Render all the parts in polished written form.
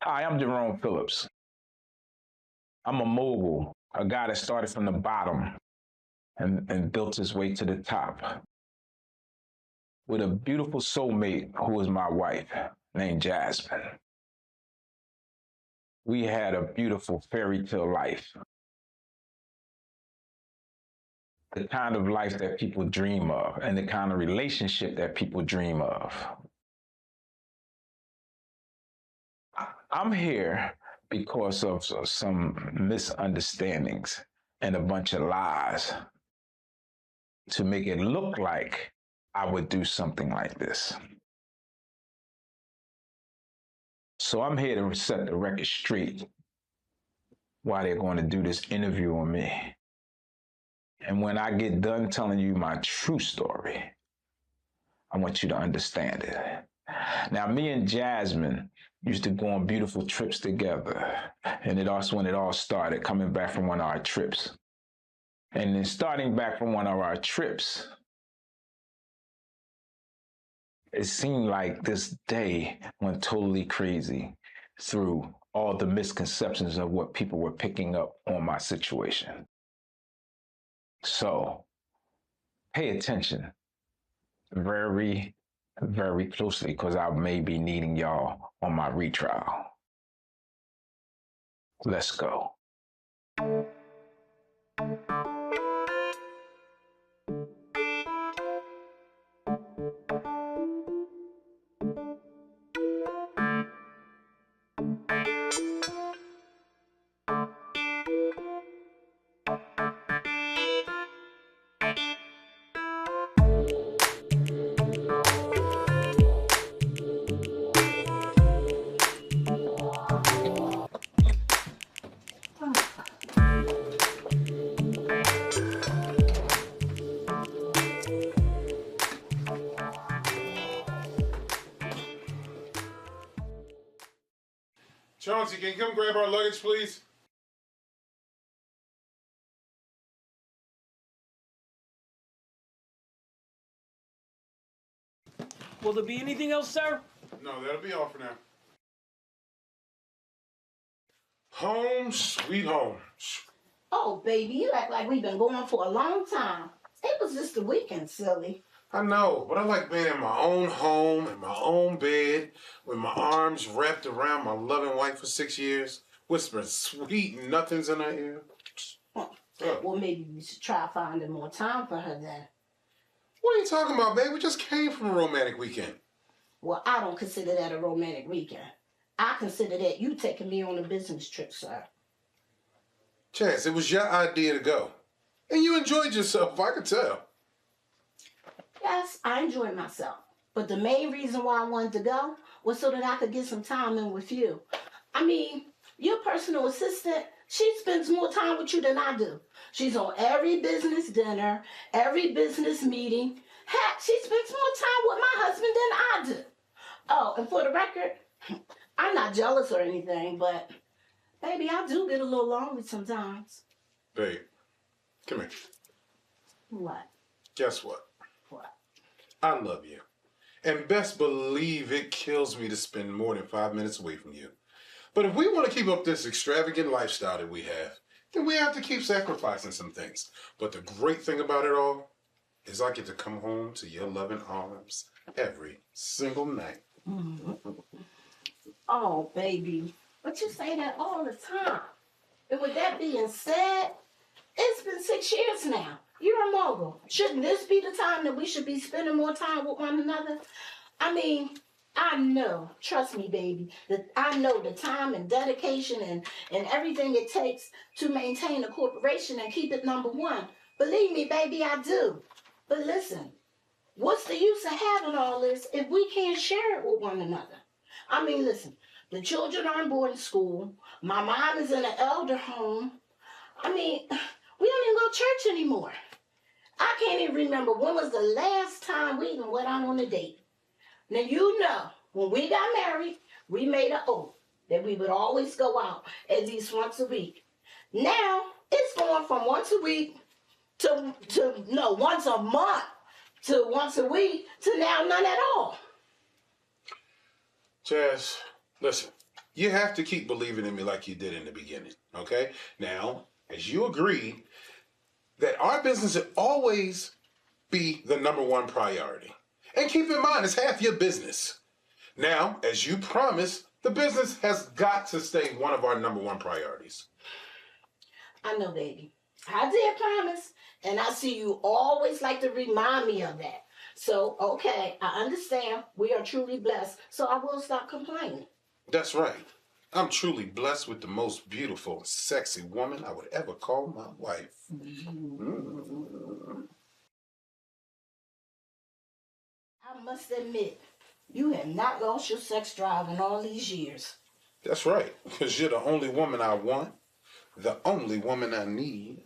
Hi, I'm Jerome Phillips. I'm a mogul, a guy that started from the bottom and built his way to the top with a beautiful soulmate who is my wife named Jasmine. We had a beautiful fairy tale life, the kind of life that people dream of and the kind of relationship that people dream of. I'm here because of some misunderstandings and a bunch of lies to make it look like I would do something like this. So I'm here to set the record straight why they're going to do this interview on me. And when I get done telling you my true story, I want you to understand it. Now, me and Jasmine used to go on beautiful trips together. And that's when it all started, coming back from one of our trips. And then starting back from one of our trips, it seemed like this day went totally crazy through all the misconceptions of what people were picking up on my situation. So pay attention very, very closely because I may be needing y'all on my retrial. Let's go. Chauncey, can you come grab our luggage, please? Will there be anything else, sir? No, that'll be all for now. Home, sweet home. Oh, baby, you act like we've been going for a long time. It was just a weekend, silly. I know, but I like being in my own home, in my own bed, with my arms wrapped around my loving wife for 6 years, whispering sweet nothings in her ear. Well, maybe we should try finding more time for her then. What are you talking about, babe? We just came from a romantic weekend. Well, I don't consider that a romantic weekend. I consider that you taking me on a business trip, sir. Chance, it was your idea to go. And you enjoyed yourself, I could tell. Yes, I enjoyed myself. But the main reason why I wanted to go was so that I could get some time in with you. I mean, your personal assistant, she spends more time with you than I do. She's on every business dinner, every business meeting. Heck, she spends more time with my husband than I do. Oh, and for the record, I'm not jealous or anything, but baby, I do get a little lonely sometimes. Babe, come here. What? Guess what? What? I love you. And best believe it kills me to spend more than 5 minutes away from you. But if we want to keep up this extravagant lifestyle that we have, then we have to keep sacrificing some things. But the great thing about it all is I get to come home to your loving arms every single night. Mm-hmm. Oh, baby. But you say that all the time. And with that being said, it's been 6 years now. You're a mogul. Shouldn't this be the time that we should be spending more time with one another? I mean, I know, trust me, baby, that I know the time and dedication and everything it takes to maintain a corporation and keep it number one. Believe me, baby, I do. But listen, what's the use of having all this if we can't share it with one another? I mean, listen, the children are in boarding school. My mom is in an elder home. I mean, we don't even go to church anymore. I can't even remember when was the last time we even went out on a date. Now, you know, when we got married, we made an oath that we would always go out at least once a week. Now, it's going from once a week to once a month to once a week to now none at all. Jazz, listen, You have to keep believing in me like you did in the beginning, okay? Now, as you agreed, that our business will always be the number one priority. And keep in mind, it's half your business. Now, as you promised, the business has got to stay one of our number one priorities. I know, baby. I did promise, and I see you always like to remind me of that. So, okay, I understand. We are truly blessed, so I will stop complaining. That's right. I'm truly blessed with the most beautiful, sexy woman I would ever call my wife. I must admit, you have not lost your sex drive in all these years. That's right, because you're the only woman I want, the only woman I need,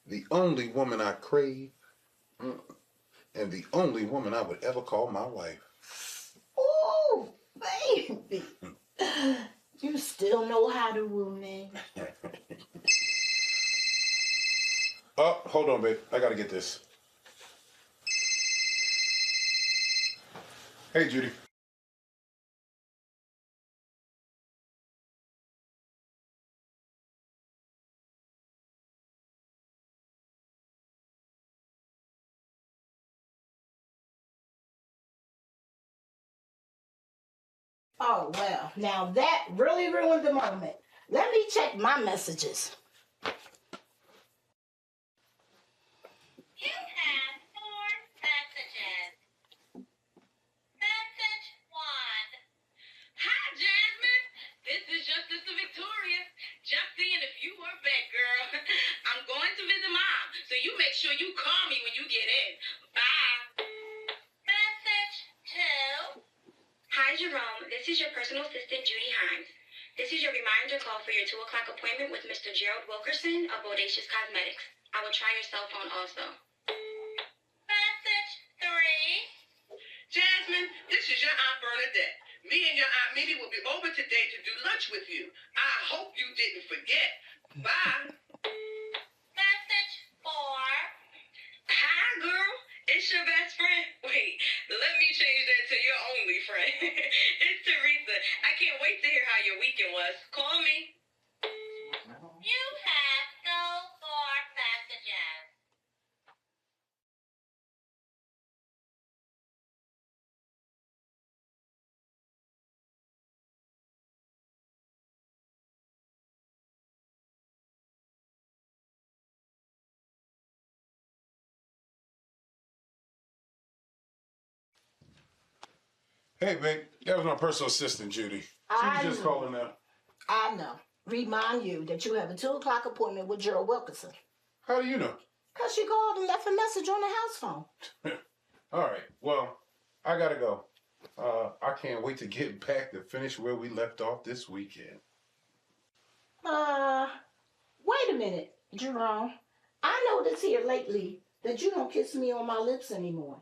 the only woman I crave, and the only woman I would ever call my wife. Ooh, baby. You still know how to woo me. Oh, hold on, babe. I gotta get this. Hey, Judy. Oh, well, now that really ruined the moment. Let me check my messages. You have 4 messages. Message 1. Hi, Jasmine. This is your sister Victoria. Just seeing if you were back, girl. I'm going to visit Mom, so you make sure you call me when you get in. Bye. Message 2. Hi, Jerome. This is your personal assistant, Judy Himes. This is your reminder call for your 2 o'clock appointment with Mr. Gerald Wilkerson of Bodacious Cosmetics. I will try your cell phone also. Message 3. Jasmine, this is your Aunt Bernadette. Me and your Aunt Minnie will be over today to do lunch with you. I hope you didn't forget. Bye. Message 4. Hi, girl. It's your best friend. Wait, let me change that to your only friend. It's Teresa. I can't wait to hear how your weekend was. Call me. You have no more messages. Hey, babe. That was my personal assistant, Judy. She was just calling out. I know. Remind you that you have a 2 o'clock appointment with Gerald Wilkerson. How do you know? Because she called and left a message on the house phone. All right. Well, I gotta go. I can't wait to get back to finish where we left off this weekend. Wait a minute, Jerome. I noticed here lately that you don't kiss me on my lips anymore.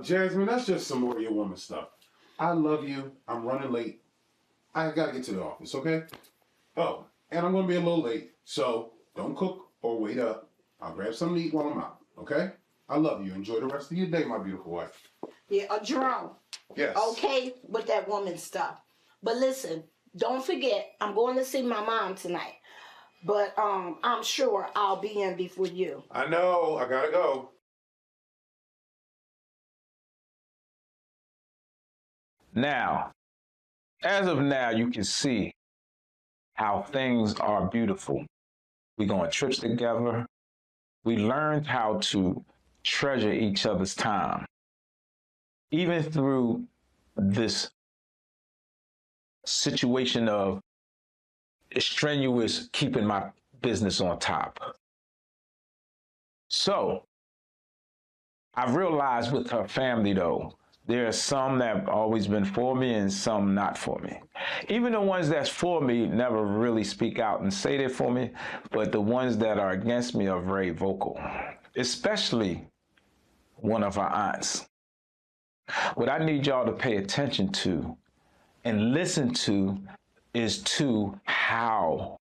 Jasmine, that's just some more of your woman stuff. I love you. I'm running late. I gotta get to the office, okay? Oh, and I'm gonna be a little late, so don't cook or wait up. I'll grab something to eat while I'm out, okay? I love you. Enjoy the rest of your day, my beautiful wife. Yeah, Jerome. Yes. Okay with that woman stuff. But listen, don't forget, I'm going to see my mom tonight. But I'm sure I'll be in before you. I know. I gotta go. Now, as of now, you can see how things are beautiful. We go on trips together. We learned how to treasure each other's time. Even through this situation of strenuous keeping my business on top. So, I realized with her family, though, there are some that have always been for me and some not for me. Even the ones that's for me never really speak out and say they're for me, but the ones that are against me are very vocal, especially one of our aunts. What I need y'all to pay attention to and listen to is to how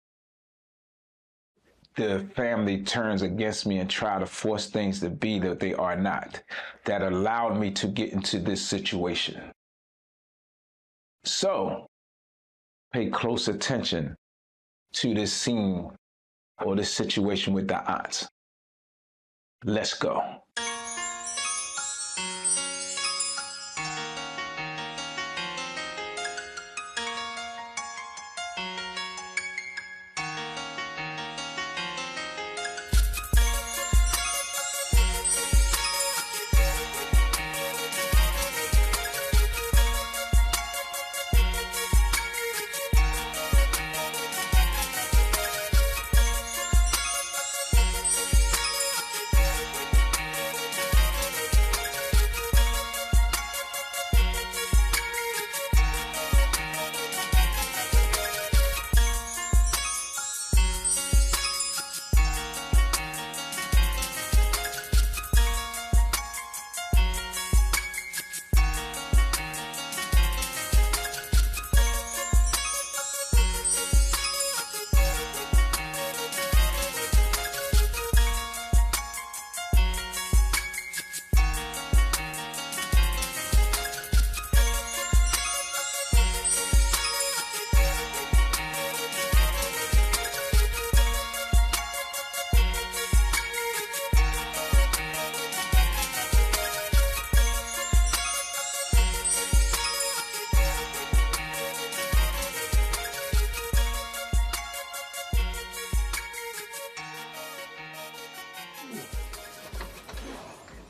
the family turns against me and try to force things to be that they are not, that allowed me to get into this situation. So, pay close attention to this scene or this situation with the aunts. Let's go.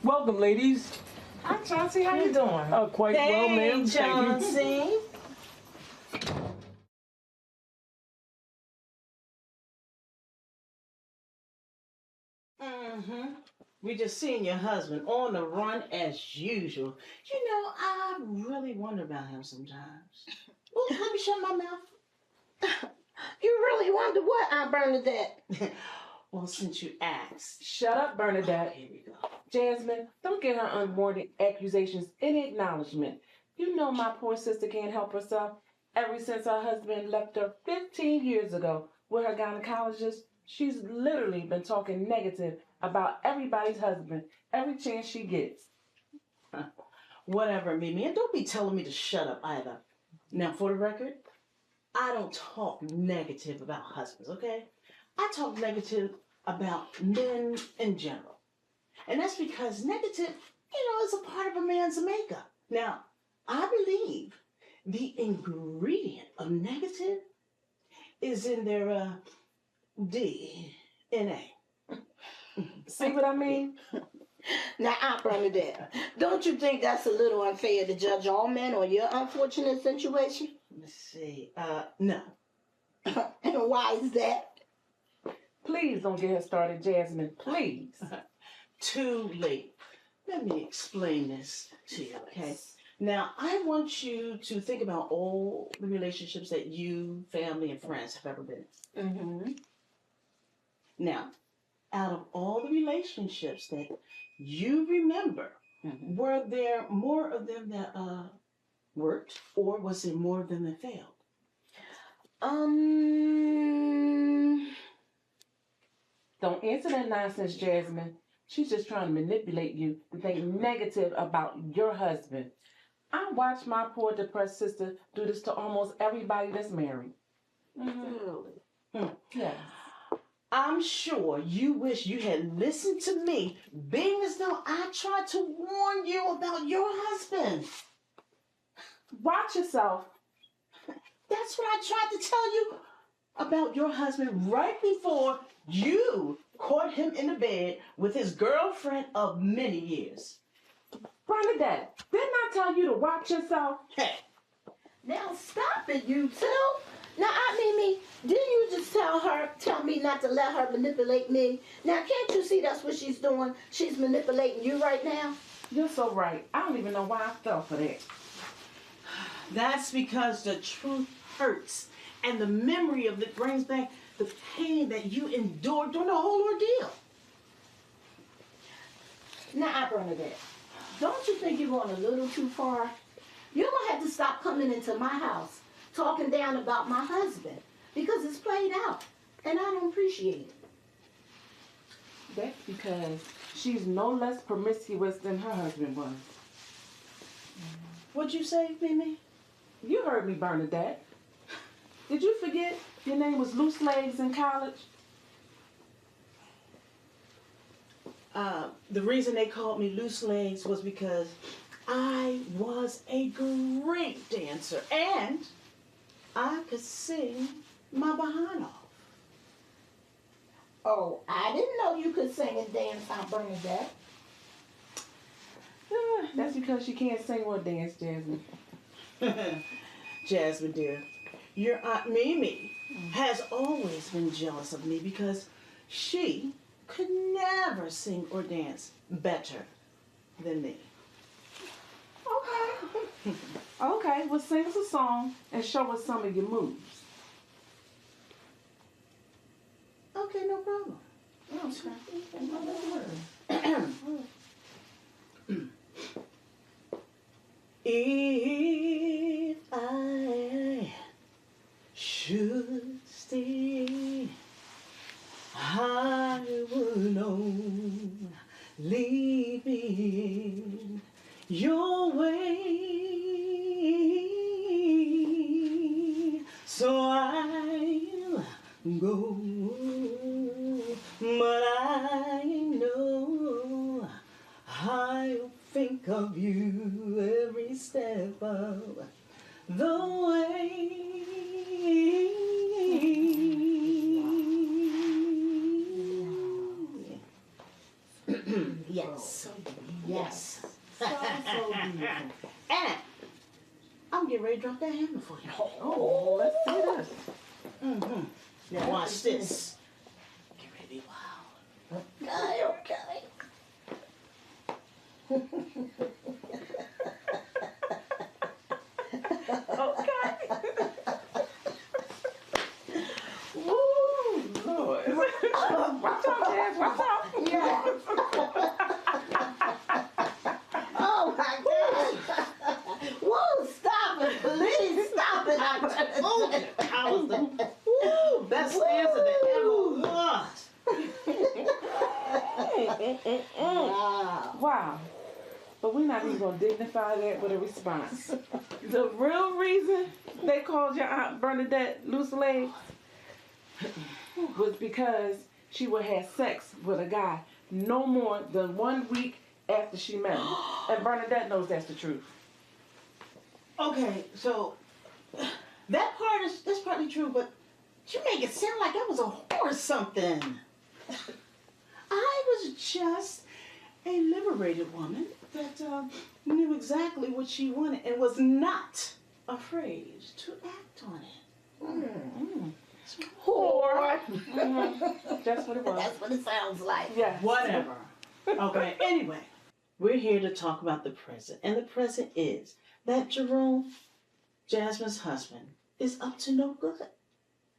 Welcome, ladies. Hi, Chauncey. How you doing? Quite well, ma'am. Thank you. Chauncey. We just seen your husband on the run as usual. You know, I really wonder about him sometimes. Well, let me shut my mouth. You really wonder what, Aunt Bernadette? Well, since you asked. Shut up, Bernadette. Here we go. Jasmine, don't give her unwarranted accusations any acknowledgement. You know my poor sister can't help herself. Ever since her husband left her 15 years ago with her gynecologist, she's literally been talking negative about everybody's husband every chance she gets. Whatever, Mimi. And don't be telling me to shut up either. Now, for the record, I don't talk negative about husbands, okay? I talk negative about men in general. And that's because negative, is a part of a man's makeup. Now, I believe the ingredient of negative is in their DNA. See what I mean? Now, Aunt Bernadette, don't you think that's a little unfair to judge all men on your unfortunate situation? Let's see. No. And why is that? Please don't get her started, Jasmine. Please. Too late. Let me explain this to you, okay? Now, I want you to think about all the relationships that you, family, and friends have ever been in. Mm-hmm. Now, out of all the relationships that you remember, were there more of them that worked, or was there more of them that failed? Don't answer that nonsense, Jasmine. She's just trying to manipulate you to think negative about your husband. I watched my poor depressed sister do this to almost everybody that's married. Really? Yes. I'm sure you wish you had listened to me, being as though I tried to warn you about your husband. Watch yourself. That's what I tried to tell you about your husband right before you caught him in the bed with his girlfriend of many years. Bernadette, didn't I tell you to watch yourself? Hey. Now stop it, you two. Now, Aunt Mimi, didn't you just tell me not to let her manipulate me? Now, can't you see that's what she's doing? She's manipulating you right now. You're so right. I don't even know why I fell for that. That's because the truth hurts, and the memory of it brings back the pain that you endured during the whole ordeal. Now, Aunt Bernadette, don't you think you're going a little too far? You're going to have to stop coming into my house talking down about my husband because it's played out, and I don't appreciate it. That's because she's no less promiscuous than her husband was. What'd you say, Mimi? You heard me, Bernadette. Did you forget your name was Loose Legs in college? The reason they called me Loose Legs was because I was a great dancer and I could sing my behind off. Oh, I didn't know you could sing and dance, Aunt Bernadette. That's because she can't sing or dance, Jasmine. Jasmine, dear, your Aunt Mimi has always been jealous of me because she could never sing or dance better than me. Okay. Okay, well, sing us a song and show us some of your moves. Okay, no problem. If I should stay, I will only be in your way. So I'll go, but I know I'll think of you every step of the way. Yes. Yes. So beautiful. And I'm getting ready to drop that hammer for you. Oh, let's see this. Mm-hmm. Now watch this. Get ready to be wild. Okay. Okay. Woo, Lord. Watch out, Jazz, watch out. Yeah. Oh my gosh. Whoa, stop it. Please stop it. Aunt Bernadette. Oh, that was the woo, best dancer that ever was. Wow. Wow. But we're not even going to dignify that with a response. The real reason they called your Aunt Bernadette Loose Legs was because she would have sex with a guy no more than 1 week after she met him. And Bernadette knows that's the truth. Okay, so that's partly true, but you make it sound like I was a whore or something. I was just a liberated woman that knew exactly what she wanted and was not afraid to act on it. Whore. That's what it was. That's what it sounds like. Yeah. Whatever. Okay, anyway, we're here to talk about the present. And the present is that Jerome, Jasmine's husband, is up to no good.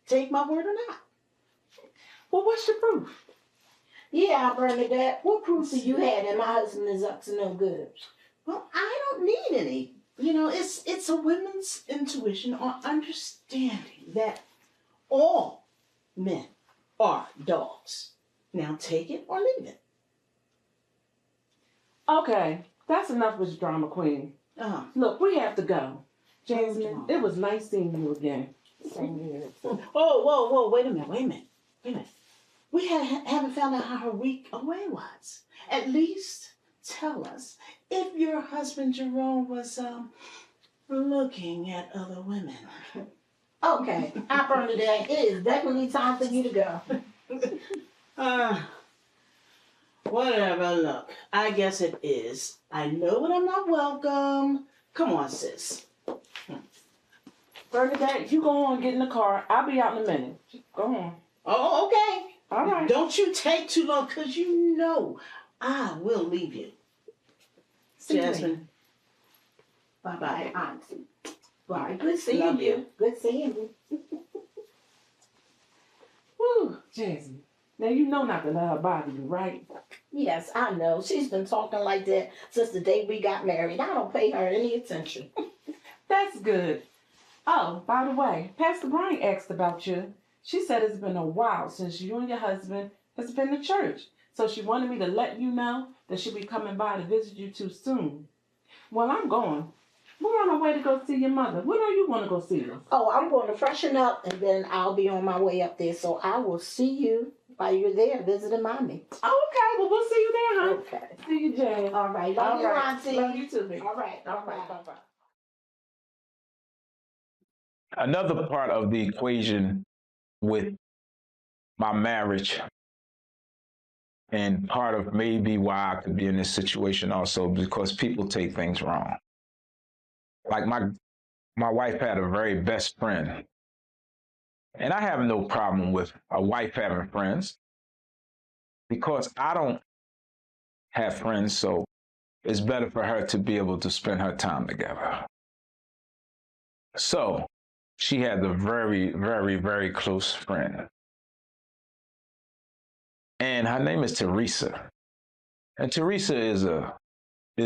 Take my word or not. Well, what's your proof? Yeah, Aunt Bernadette, what proof do you have that my husband is up to no good? Well, I don't need any. You know, it's a woman's intuition or understanding that all men are dogs. Now take it or leave it. Okay, that's enough with drama queen. Look, we have to go. Jasmine, it was nice seeing you again. Same here. Whoa, wait a minute. We haven't found out how her week away was. At least tell us if your husband Jerome was looking at other women. Okay, Aunt Bernadette, it is definitely time for you to go. Whatever, look, I guess it is. I know when I'm not welcome. Come on, sis. Bernadette, you go on, get in the car. I'll be out in a minute. Go on. Oh, okay. All right. Don't you take too long, because you know I will leave you. See you Jasmine. Bye-bye, Auntie. Bye. Good seeing Love you. you. Good seeing you. Woo, Jasmine. Now you know not to let her bother you, right? Yes, I know. She's been talking like that since the day we got married. I don't pay her any attention. That's good. Oh, by the way, Pastor Brian asked about you. She said it's been a while since you and your husband has been to church. So she wanted me to let you know that she'll be coming by to visit you too soon. Well, I'm going. We're on our way to go see your mother. When are you going to go see her? Oh, I'm going to freshen up and then I'll be on my way up there. So I will see you while you're there visiting mommy. Okay, well, we'll see you there, huh? Okay. See you, Jan. All right. Love you, Auntie. Love you too, baby. All right. Bye-bye. Another part of the equation with my marriage, and part of maybe why I could be in this situation also, because people take things wrong. Like my wife had a very best friend. And I have no problem with a wife having friends because I don't have friends, so it's better for her to be able to spend her time together. So she had a very, very, very close friend. And her name is Teresa. And Teresa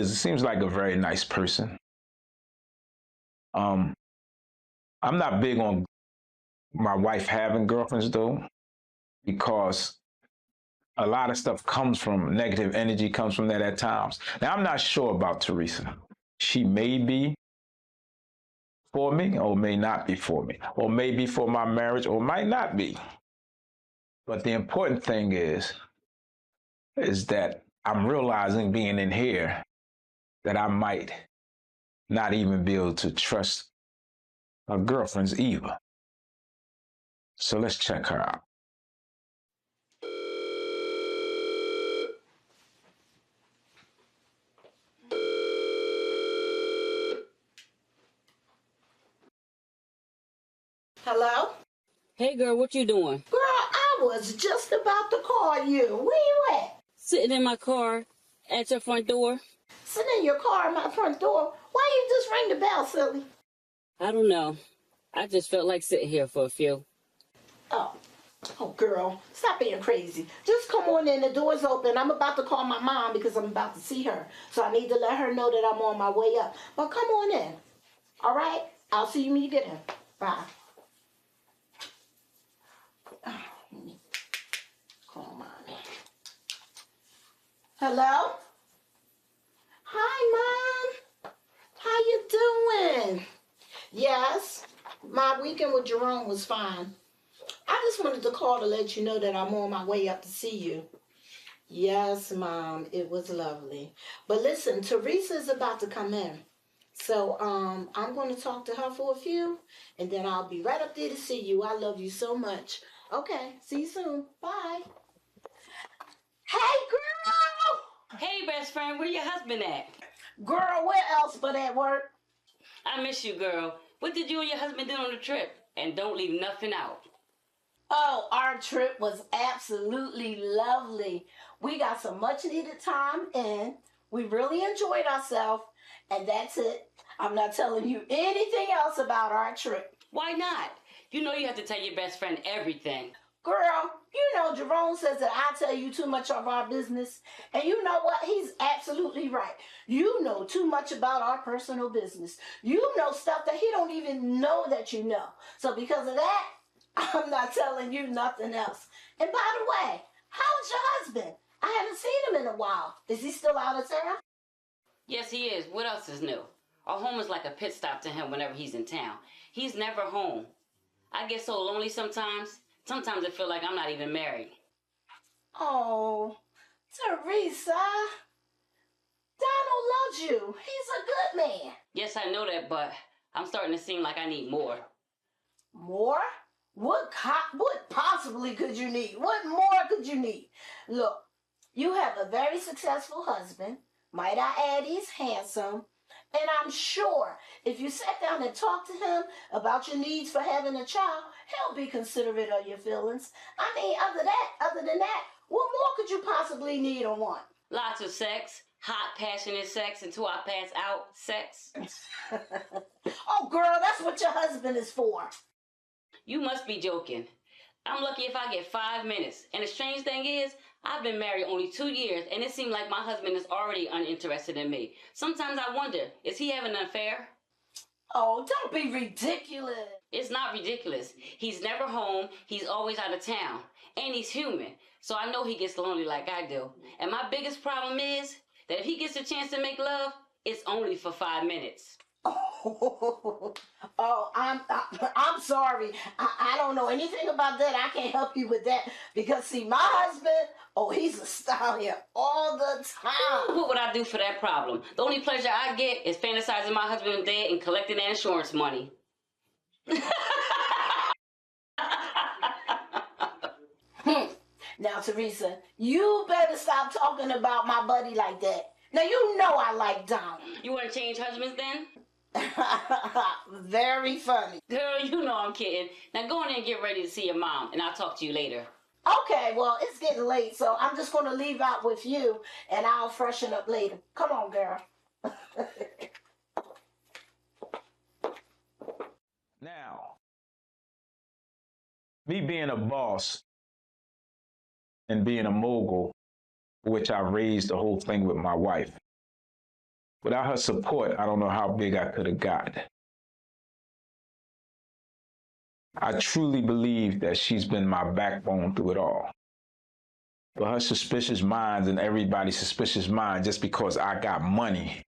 seems like a very nice person. I'm not big on my wife having girlfriends though, because a lot of stuff comes from negative energy, comes from that at times. Now, I'm not sure about Teresa. She may be for me or may not be for me, or may be for my marriage or might not be. But the important thing is that I'm realizing being in here that I might not even be able to trust her girlfriends either. So let's check her out. Hello? Hey girl, what you doing? Girl, I was just about to call you. Where you at? Sitting in my car at your front door. Sitting in your car at my front door. Why you just ring the bell, silly? I don't know. I just felt like sitting here for a few. Oh, girl, stop being crazy. Just come on in. The door's open. I'm about to call my mom because I'm about to see her. So I need to let her know that I'm on my way up. But come on in. All right? I'll see you when you get in. Bye. Call mommy. Hello? Hi, Mom. How you doing? Yes, my weekend with Jerome was fine. I just wanted to call to let you know that I'm on my way up to see you. Yes, Mom, it was lovely. But listen, Teresa's about to come in. So I'm going to talk to her for a few, and then I'll be right up there to see you. I love you so much. Okay, see you soon. Bye. Hey, girl! Hey best friend, where your husband at? Girl, where else but at work? I miss you, girl. What did you and your husband do on the trip? And don't leave nothing out. Oh, our trip was absolutely lovely. We got some much needed time in. We really enjoyed ourselves, and that's it. I'm not telling you anything else about our trip. Why not? You know you have to tell your best friend everything. Girl, you know Jerome says that I tell you too much of our business, and you know what? He's absolutely right. You know too much about our personal business. You know stuff that he don't even know that you know. So because of that, I'm not telling you nothing else. And by the way, how's your husband? I haven't seen him in a while. Is he still out of town? Yes, he is. What else is new? Our home is like a pit stop to him whenever he's in town. He's never home. I get so lonely sometimes. Sometimes I feel like I'm not even married. Oh, Teresa. Donald loves you. He's a good man. Yes, I know that, but I'm starting to seem like I need more. More? What possibly could you need? What more could you need? Look, you have a very successful husband. Might I add, he's handsome. And I'm sure if you sat down and talked to him about your needs for having a child, he'll be considerate of your feelings. I mean, other than that, what more could you possibly need or want? Lots of sex, hot, passionate sex until I pass out sex. Oh, girl, that's what your husband is for. You must be joking. I'm lucky if I get 5 minutes. And the strange thing is, I've been married only 2 years, and it seems like my husband is already uninterested in me. Sometimes I wonder, is he having an affair? Oh, don't be ridiculous. It's not ridiculous. He's never home, he's always out of town, and he's human. So I know he gets lonely like I do. And my biggest problem is that if he gets a chance to make love, it's only for 5 minutes. Oh, I'm sorry. I don't know anything about that. I can't help you with that because see, my husband, oh, he's a stallion all the time. What would I do for that problem? The only pleasure I get is fantasizing my husband dead and collecting their insurance money. Now, Teresa, you better stop talking about my buddy like that. Now, you know I like Donald. You want to change husbands then? Very funny. Girl, you know I'm kidding. Now go in there and get ready to see your mom, and I'll talk to you later. Okay, well, it's getting late, so I'm just going to leave out with you, and I'll freshen up later. Come on, girl. Now, me being a boss and being a mogul, which I raised the whole thing with my wife. Without her support, I don't know how big I could have got. I truly believe that she's been my backbone through it all. But her suspicious minds and everybody's suspicious mind, just because I got money,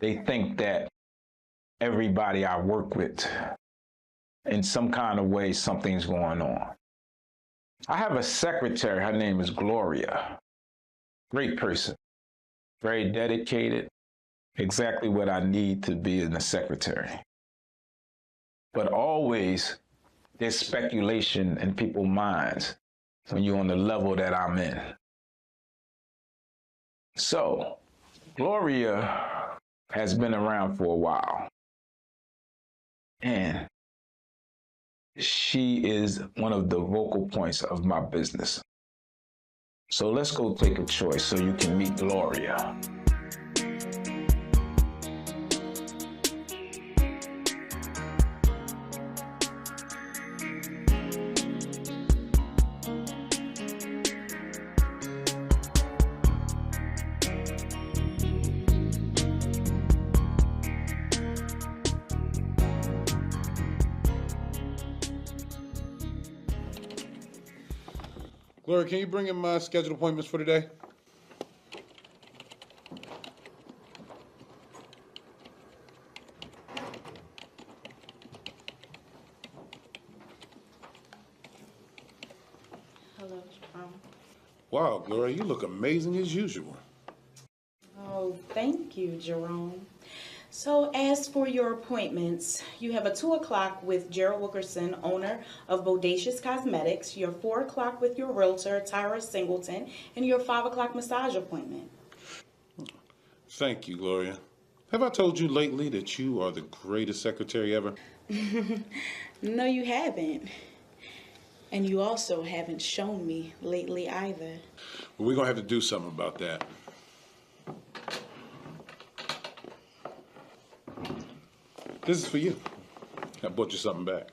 they think that everybody I work with, in some kind of way, something's going on. I have a secretary, her name is Gloria. Great person, very dedicated, exactly what I need to be in a secretary. But always there's speculation in people's minds when you're on the level that I'm in. So, Gloria has been around for a while. And she is one of the vocal points of my business. So let's go take a choice so you can meet Gloria. Gloria, can you bring in my scheduled appointments for today? Hello, Jerome. Wow, Gloria, you look amazing as usual. Oh, thank you, Jerome. So as for your appointments, you have a 2 o'clock with Gerald Wilkerson, owner of Bodacious Cosmetics, your 4 o'clock with your realtor, Tyra Singleton, and your 5 o'clock massage appointment. Thank you, Gloria. Have I told you lately that you are the greatest secretary ever? No, you haven't. And you also haven't shown me lately either. Well, we're going to have to do something about that. This is for you. I bought you something back.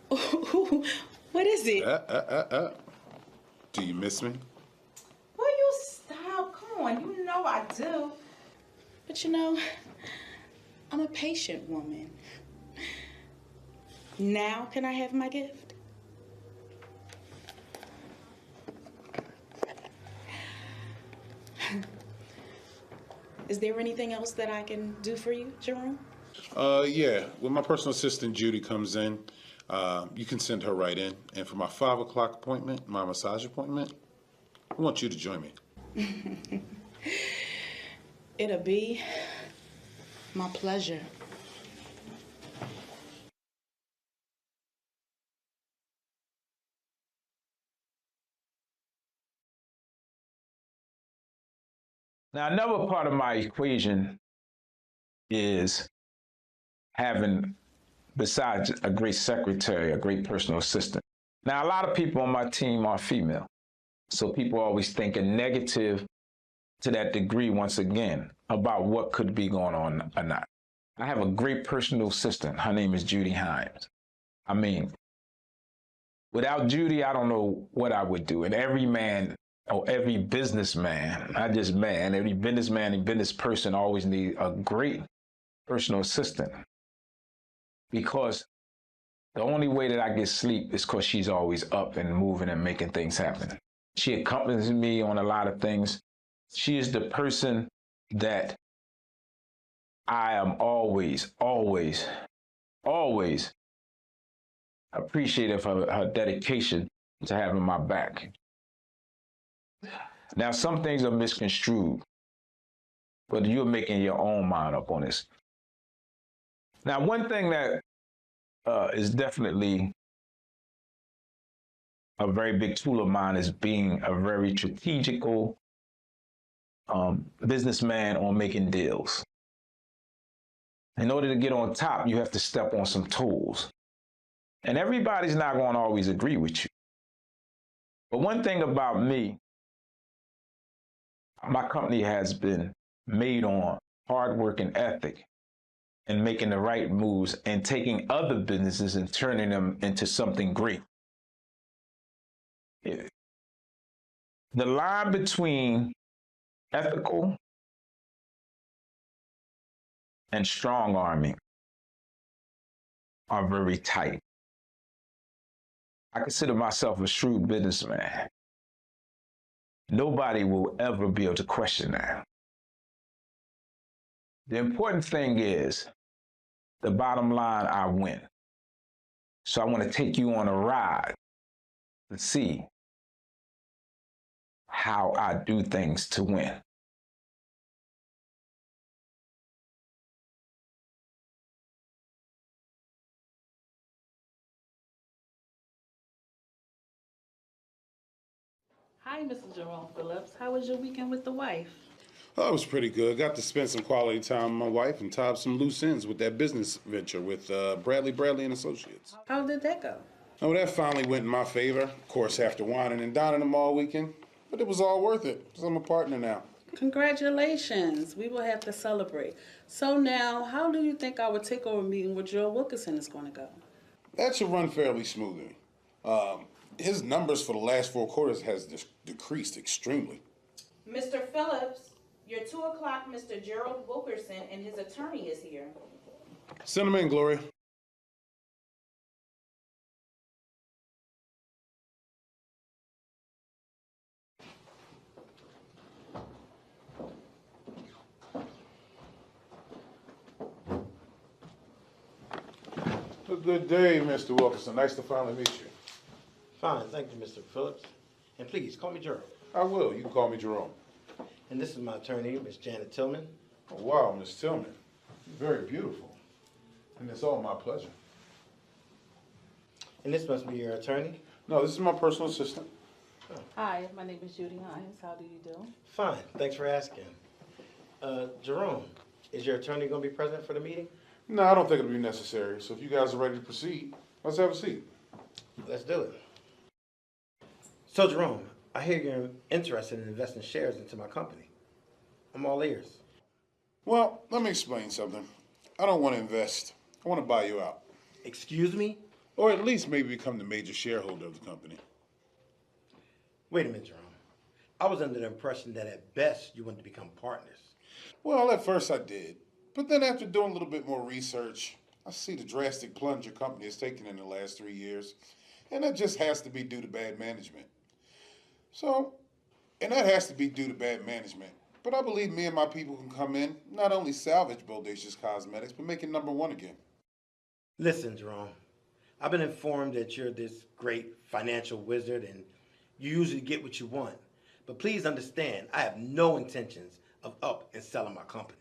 What is it? Do you miss me? Will you stop? Come on, you know I do. But you know, I'm a patient woman. Now can I have my gift? Is there anything else that I can do for you, Jerome? Yeah. When my personal assistant, Judy, comes in, you can send her right in. And for my 5 o'clock appointment, my massage appointment, I want you to join me. It'll be my pleasure. Now, another part of my equation is having, besides a great secretary, a great personal assistant. Now, a lot of people on my team are female. So people always thinking negative to that degree, once again, about what could be going on or not. I have a great personal assistant. Her name is Judy Himes. I mean, without Judy, I don't know what I would do. And every man, or every businessman, not just man, every businessman and business person always need a great personal assistant. Because the only way that I get sleep is because she's always up and moving and making things happen. She accompanies me on a lot of things. She is the person that I am always, always, always appreciative of her dedication to having my back. Now, some things are misconstrued, but you're making your own mind up on this. Now, one thing that is definitely a very big tool of mine is being a very strategical businessman on making deals. In order to get on top, you have to step on some toes. And everybody's not going to always agree with you. But one thing about me, my company has been made on hard work and ethic and making the right moves and taking other businesses and turning them into something great. The line between ethical and strong arming are very tight. I consider myself a shrewd businessman. Nobody will ever be able to question that. The important thing is, the bottom line, I win. So I want to take you on a ride to see how I do things to win. Hi, Mr. Jerome Phillips. How was your weekend with the wife? Oh, it was pretty good. Got to spend some quality time with my wife and tie up some loose ends with that business venture with Bradley and Associates. How did that go? Oh, that finally went in my favor. Of course, after whining and dining them all weekend. But it was all worth it, because I'm a partner now. Congratulations. We will have to celebrate. So now, how do you think our takeover meeting with Joe Wilkerson is going to go? That should run fairly smoothly. His numbers for the last 4 quarters has decreased extremely. Mr. Phillips, your 2 o'clock Mr. Gerald Wilkerson and his attorney is here. Send him in, Gloria. A good day, Mr. Wilkerson. Nice to finally meet you. Fine, thank you, Mr. Phillips. And please, call me Gerald. I will. You can call me Jerome. And this is my attorney, Miss Janet Tillman. Oh, wow, Miss Tillman. You're very beautiful. And it's all my pleasure. And this must be your attorney? No, this is my personal assistant. Hi, my name is Judy Hines. How do you do? Fine, thanks for asking. Jerome, is your attorney going to be present for the meeting? No, I don't think it'll be necessary. So if you guys are ready to proceed, let's have a seat. Let's do it. So, Jerome, I hear you're interested in investing shares into my company. I'm all ears. Well, let me explain something. I don't want to invest. I want to buy you out. Excuse me? Or at least maybe become the major shareholder of the company. Wait a minute, Jerome. I was under the impression that at best you wanted to become partners. Well, at first I did. But then after doing a little bit more research, I see the drastic plunge your company has taken in the last 3 years. And that just has to be due to bad management. And that has to be due to bad management. But I believe me and my people can come in, not only salvage Bodacious Cosmetics, but make it #1 again. Listen, Jerome, I've been informed that you're this great financial wizard and you usually get what you want. But please understand, I have no intentions of up and selling my company.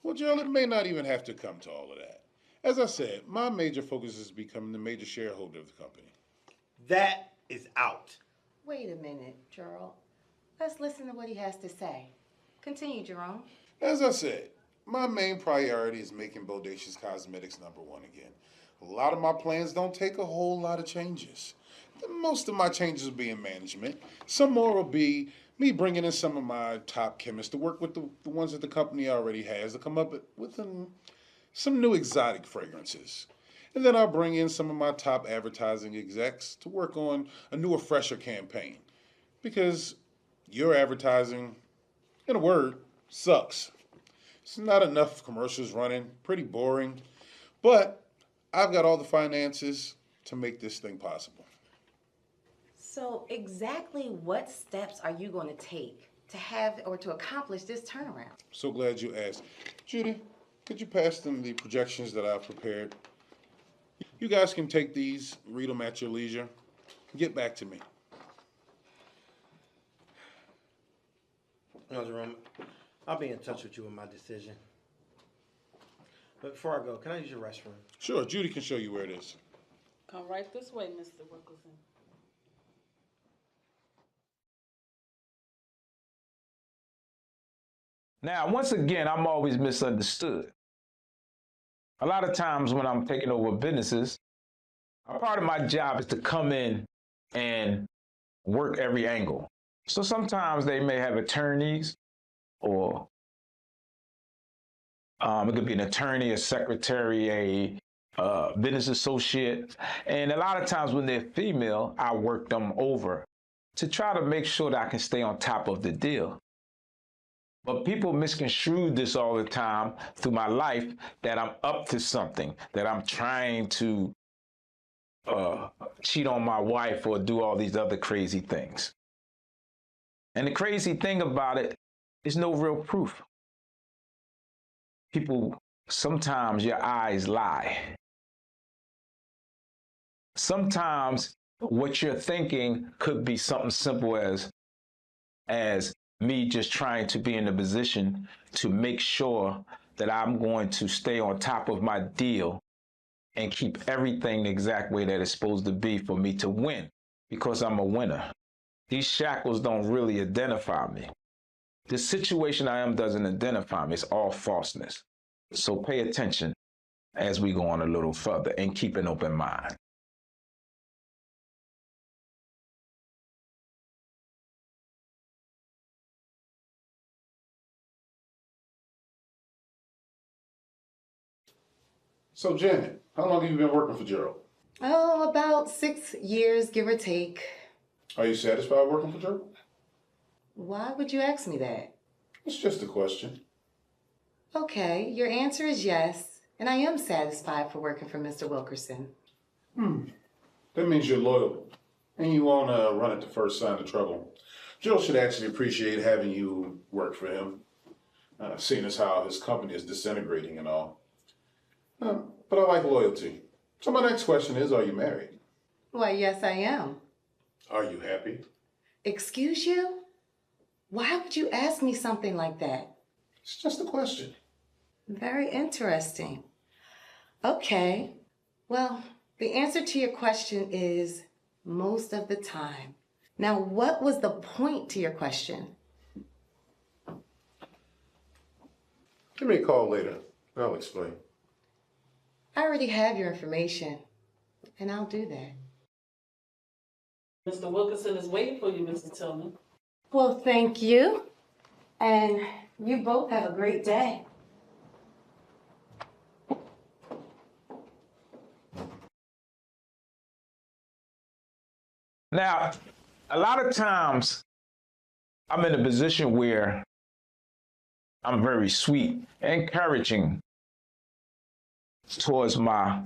Well, Gerald, it may not even have to come to all of that. As I said, my major focus is becoming the major shareholder of the company. That is out. Wait a minute, Gerald. Let's listen to what he has to say. Continue, Jerome. As I said, my main priority is making Bodacious Cosmetics #1 again. A lot of my plans don't take a whole lot of changes. Most of my changes will be in management. Some more will be me bringing in some of my top chemists to work with the ones that the company already has to come up with some new exotic fragrances. And then I'll bring in some of my top advertising execs to work on a newer, fresher campaign. Because your advertising, in a word, sucks. It's not enough commercials running, pretty boring. But I've got all the finances to make this thing possible. So exactly what steps are you going to take to have or to accomplish this turnaround? So glad you asked. Judy, could you pass them the projections that I've prepared? You guys can take these, read them at your leisure. Get back to me. No, Jerome, I'll be in touch with you with my decision. But before I go, can I use your restroom? Sure, Judy can show you where it is. Come right this way, Mr. Wilkerson. Now, once again, I'm always misunderstood. A lot of times when I'm taking over businesses, a part of my job is to come in and work every angle. So sometimes they may have attorneys, or it could be an attorney, a secretary, a business associate. And a lot of times when they're female, I work them over to try to make sure that I can stay on top of the deal. But people misconstrue this all the time through my life, that I'm up to something, that I'm trying to cheat on my wife or do all these other crazy things. And the crazy thing about it is no real proof. People, sometimes your eyes lie. Sometimes what you're thinking could be something simple as me just trying to be in a position to make sure that I'm going to stay on top of my deal and keep everything the exact way that it's supposed to be for me to win, because I'm a winner. These shackles don't really identify me. The situation I am doesn't identify me. It's all falseness. So pay attention as we go on a little further and keep an open mind. So, Janet, how long have you been working for Gerald? Oh, about 6 years, give or take. Are you satisfied working for Gerald? Why would you ask me that? It's just a question. Okay, your answer is yes, and I am satisfied for working for Mr. Wilkerson. That means you're loyal, and you won't run at the first sign of trouble. Joe should actually appreciate having you work for him, seeing as how his company is disintegrating and all. But I like loyalty. So my next question is, are you married? Why, yes, I am. Are you happy? Excuse you? Why would you ask me something like that? It's just a question. Very interesting. Okay, well, the answer to your question is most of the time. Now, what was the point to your question? Give me a call later. I'll explain. I already have your information, and I'll do that. Mr. Wilkerson is waiting for you, Mr. Tillman. Well, thank you, and you both have a great day. Now, a lot of times I'm in a position where I'm very sweet, encouraging towards my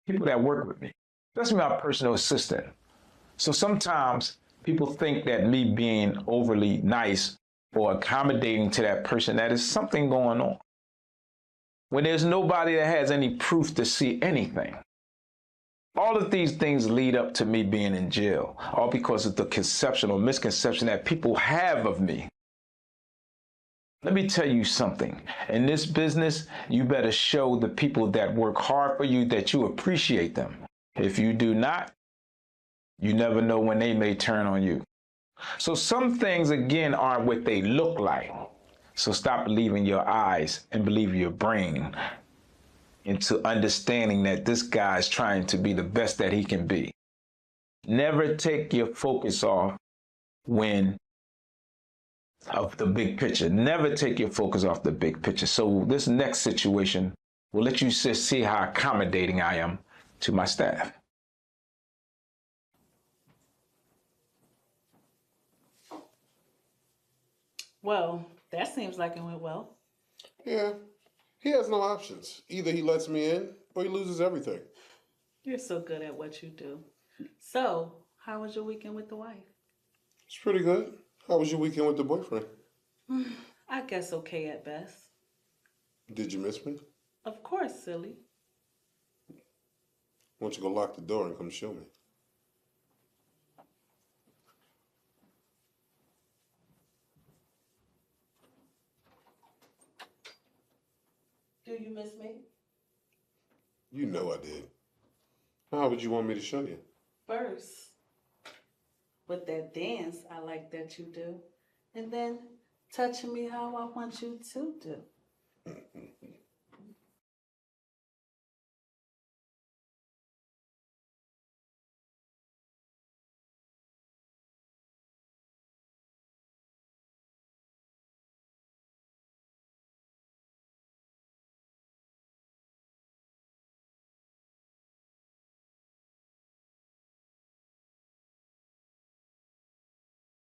people that work with me, especially my personal assistant. So sometimes people think that me being overly nice or accommodating to that person, that is something going on, when there's nobody that has any proof to see anything. All of these things lead up to me being in jail, all because of the conception or misconception that people have of me. Let me tell you something. In this business, you better show the people that work hard for you that you appreciate them. If you do not, you never know when they may turn on you. So some things, again, aren't what they look like. So stop believing your eyes and believe your brain into understanding that this guy is trying to be the best that he can be. Never take your focus off of the big picture. Never take your focus off the big picture. So this next situation will let you just see how accommodating I am to my staff. Well, that seems like it went well. Yeah, he has no options. Either he lets me in or he loses everything. You're so good at what you do. So, how was your weekend with the wife? It's pretty good. How was your weekend with the boyfriend? I guess okay at best. Did you miss me? Of course, silly. Why don't you go lock the door and come show me? Do you miss me? You know I did. How would you want me to show you? First, with that dance I like that you do, and then touching me how I want you to do.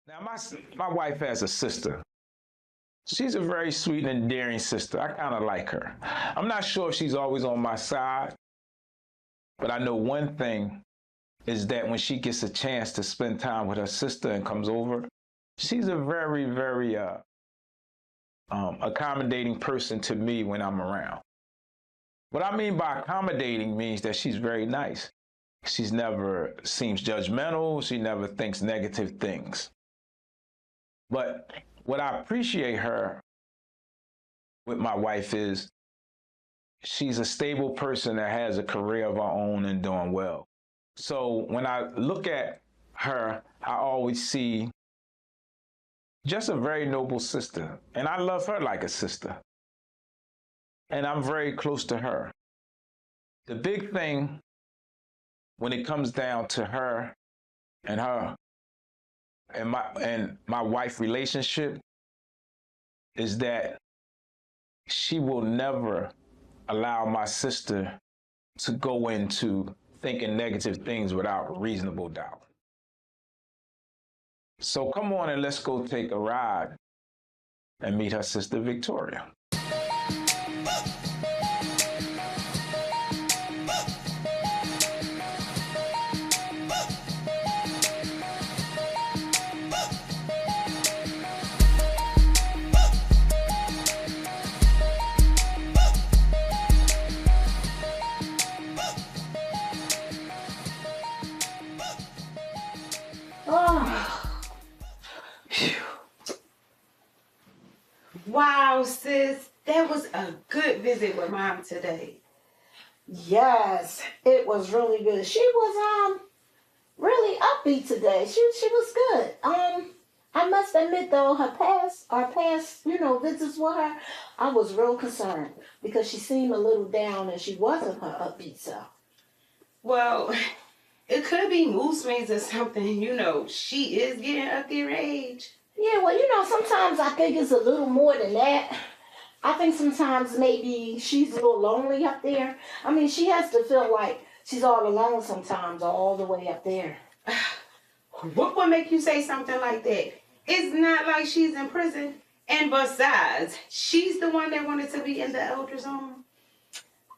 Now, my wife has a sister. She's a very sweet and endearing sister. I kind of like her. I'm not sure if she's always on my side, but I know one thing is that when she gets a chance to spend time with her sister and comes over, she's a very, very accommodating person to me when I'm around. What I mean by accommodating means that she's very nice. She's never seems judgmental. She never thinks negative things. But what I appreciate her with my wife is she's a stable person that has a career of her own and doing well. So when I look at her, I always see just a very noble sister. And I love her like a sister. And I'm very close to her. The big thing when it comes down to her and my wife relationship is that she will never allow my sister to go into thinking negative things without reasonable doubt. So come on and let's go take a ride and meet her sister Victoria. Wow, sis, that was a good visit with Mom today. Yes, it was really good. She was really upbeat today. She was good. I must admit though, our past, visits with her, I was real concerned because she seemed a little down and she wasn't her upbeat self. Well, it could be mood swings or something. She is getting up there in age. Yeah, well, sometimes I think it's a little more than that. I think sometimes maybe she's a little lonely up there. I mean, she has to feel like she's all alone sometimes, all the way up there. What would make you say something like that? It's not like she's in prison. And besides, she's the one that wanted to be in the elder's home.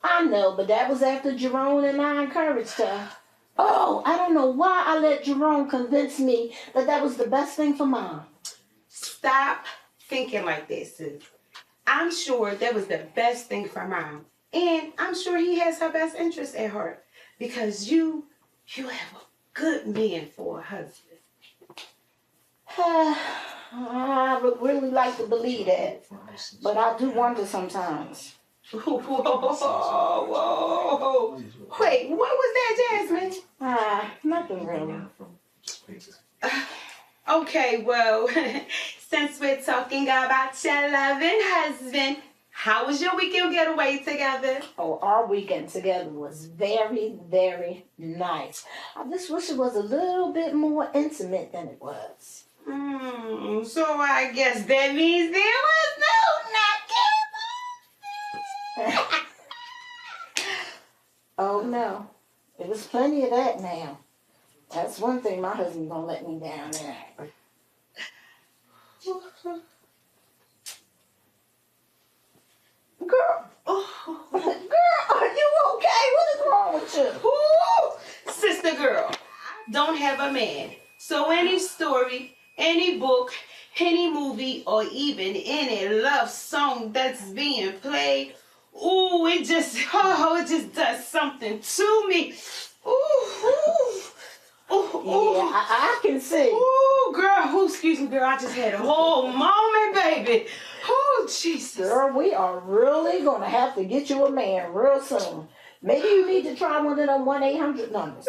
I know, but that was after Jerome and I encouraged her. Oh, I don't know why I let Jerome convince me that was the best thing for Mom. Stop thinking like that, sis. I'm sure that was the best thing for Mom. And I'm sure he has her best interest at heart. Because you have a good man for a husband. I would really like to believe that. But I do wonder sometimes. Whoa. Wait, what was that, Jasmine? Nothing really. Okay, well, since we're talking about your loving husband, how was your weekend getaway together? Oh, our weekend together was very, very nice. I just wish it was a little bit more intimate than it was. So I guess that means there was no knocking. Oh, no. There was plenty of that now. That's one thing my husband don't let me down there. Girl, are you okay? What is wrong with you? Ooh, sister girl, I don't have a man. So any story any book, any movie, or even any love song that's being played, ooh, it just does something to me. Ooh, ooh. Ooh, Yeah, I can see. Ooh, girl. Ooh, excuse me, girl. I just had a whole moment, baby. Oh, Jesus. Girl, we are really going to have to get you a man real soon. Maybe you need to try one of them 1-800 numbers.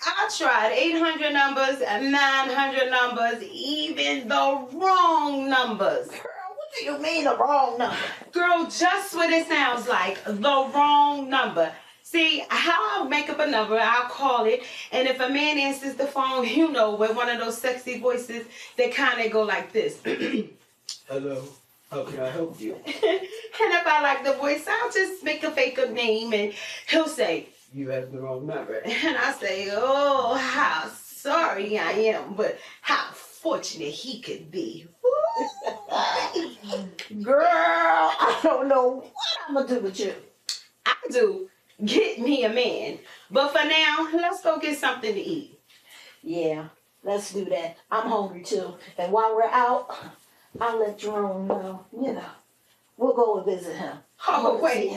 I tried 800 numbers, 900 numbers, even the wrong numbers. Girl, what do you mean the wrong number? Girl, just what it sounds like, the wrong number. See, how I'll make up a number, I'll call it, and if a man answers the phone, you know, with one of those sexy voices, they kind of go like this. Hello, how can I help you? And if I like the voice, I'll just make a fake up name, and he'll say, you have the wrong number. And I say, oh, how sorry I am, but how fortunate he could be. Girl, I don't know what I'm going to do with you. I do. Get me a man. But for now, let's go get something to eat. Yeah, let's do that. I'm hungry too. And while we're out, I'll let Jerome know. You know, we'll go and visit him. Oh, wait.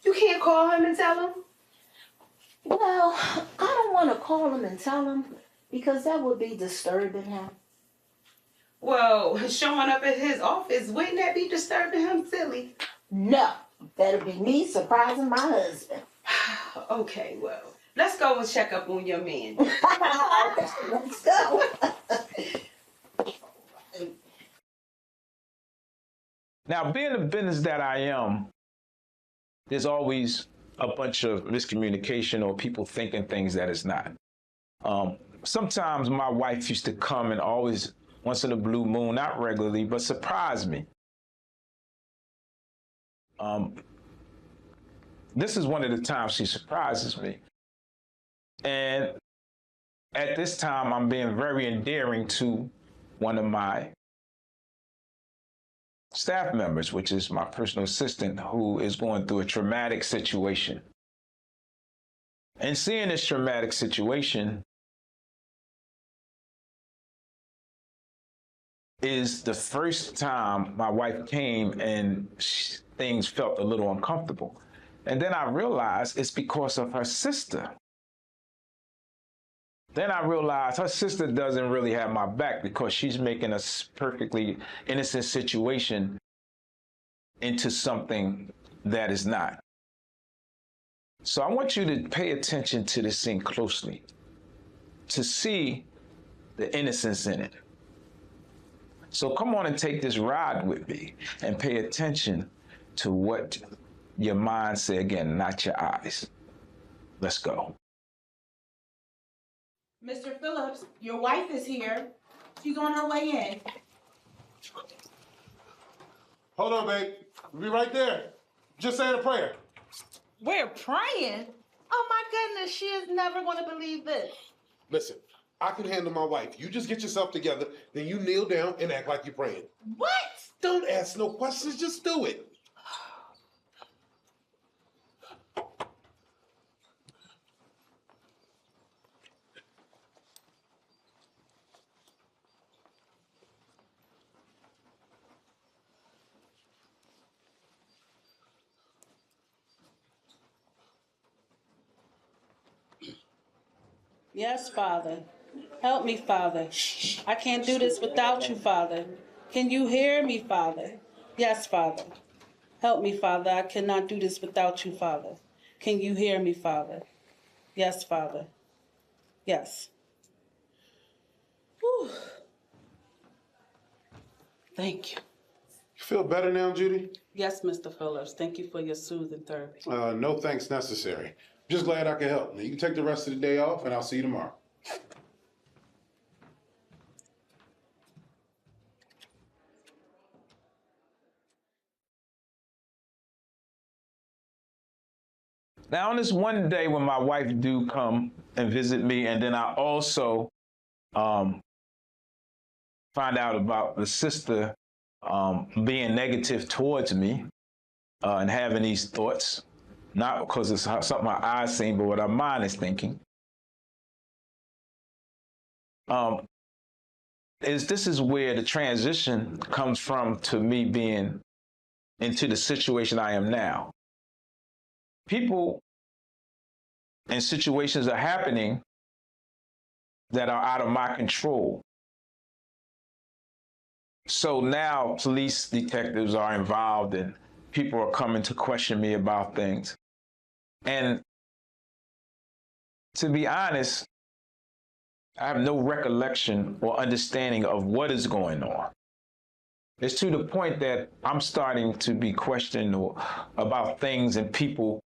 You can't call him and tell him? Well, I don't want to call him and tell him because that would be disturbing him. Well, showing up at his office, wouldn't that be disturbing him, silly? No, that'll be me surprising my husband. Okay, well, let's go and check up on your man. Let's go. Now, being the business that I am, there's always a bunch of miscommunication or people thinking things that it's not. Sometimes my wife used to come and always, once in a blue moon, not regularly, but surprise me. This is one of the times she surprises me. And at this time, I'm being very endearing to one of my staff members, which is my personal assistant, who is going through a traumatic situation. And seeing this traumatic situation is the first time my wife came and things felt a little uncomfortable. And then I realized it's because of her sister. Then I realized her sister doesn't really have my back because she's making a perfectly innocent situation into something that is not. So I want you to pay attention to this scene closely to see the innocence in it. So come on and take this ride with me and pay attention to what your mind says again, not your eyes. Let's go. Mr. Phillips, your wife is here. She's on her way in. Hold on, babe. We'll be right there. Just saying a prayer. We're praying? Oh my goodness, she is never going to believe this. Listen, I can handle my wife. You just get yourself together, then you kneel down and act like you're praying. What? Don't ask no questions, just do it. Yes, Father. Help me, Father. I can't do this without you, Father. Can you hear me, Father? Yes, Father. Help me, Father. I cannot do this without you, Father. Can you hear me, Father? Yes, Father. Yes. Whew. Thank you. You feel better now, Judy? Yes, Mr. Phillips. Thank you for your soothing therapy. No thanks necessary. Just glad I could help. Now, you can take the rest of the day off, and I'll see you tomorrow. Now, on this one day when my wife do come and visit me, and then I also find out about the sister being negative towards me and having these thoughts, not because it's something my eyes seen, but what our mind is thinking. this is where the transition comes from to me being into the situation I am now. People and situations are happening that are out of my control. So now police detectives are involved and people are coming to question me about things. And to be honest, I have no recollection or understanding of what is going on. It's to the point that I'm starting to be questioned about things and people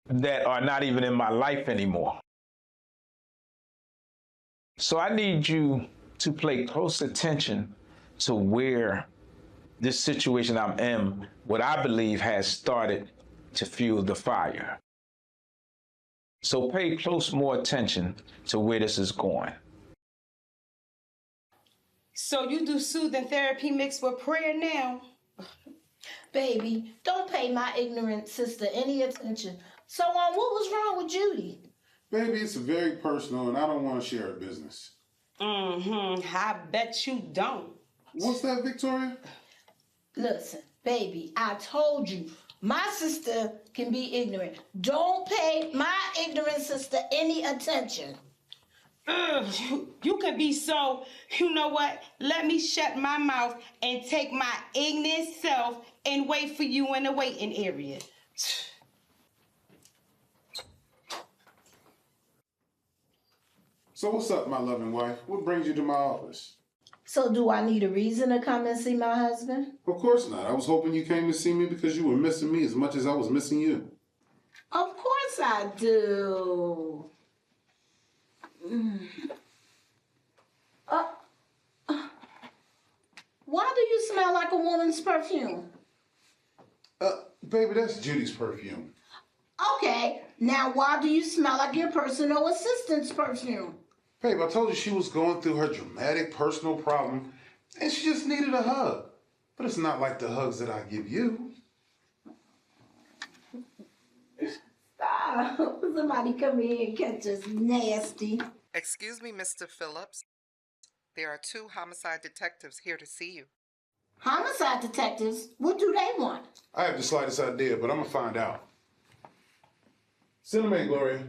that are not even in my life anymore. So I need you to pay close attention to where this situation I'm in, what I believe has started to fuel the fire. So pay more attention to where this is going. So you do soothing therapy mixed with prayer now? Baby, don't pay my ignorant sister any attention. So, what was wrong with Judy? Baby, it's very personal, and I don't want to share her business. I bet you don't. What's that, Victoria? Listen, baby, I told you, my sister can be ignorant. Don't pay my ignorant sister any attention. You can be so, you know what? Let me shut my mouth and take my ignorant self and wait for you in the waiting area. So what's up, my loving wife? What brings you to my office? So do I need a reason to come and see my husband? Of course not. I was hoping you came to see me because you were missing me as much as I was missing you. Of course I do. Why do you smell like a woman's perfume? Baby, that's Judy's perfume. Okay, now why do you smell like your personal assistant's perfume? Babe, I told you she was going through her dramatic personal problem and she just needed a hug. But it's not like the hugs that I give you. Stop. Somebody come here and catch us nasty. Excuse me, Mr. Phillips. There are 2 homicide detectives here to see you. Homicide detectives? What do they want? I have the slightest idea, but I'm gonna find out. Send them in, Gloria.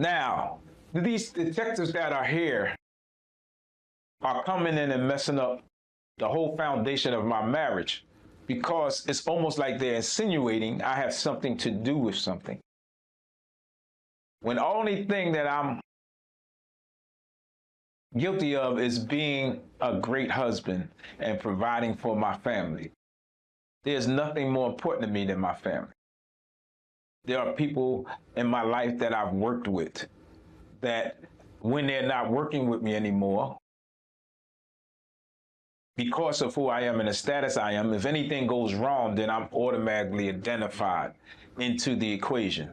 Now, these detectives that are here are coming in and messing up the whole foundation of my marriage because it's almost like they're insinuating I have something to do with something. When the only thing that I'm guilty of is being a great husband and providing for my family. There's nothing more important to me than my family. There are people in my life that I've worked with that when they're not working with me anymore, because of who I am and the status I am, if anything goes wrong, then I'm automatically identified into the equation.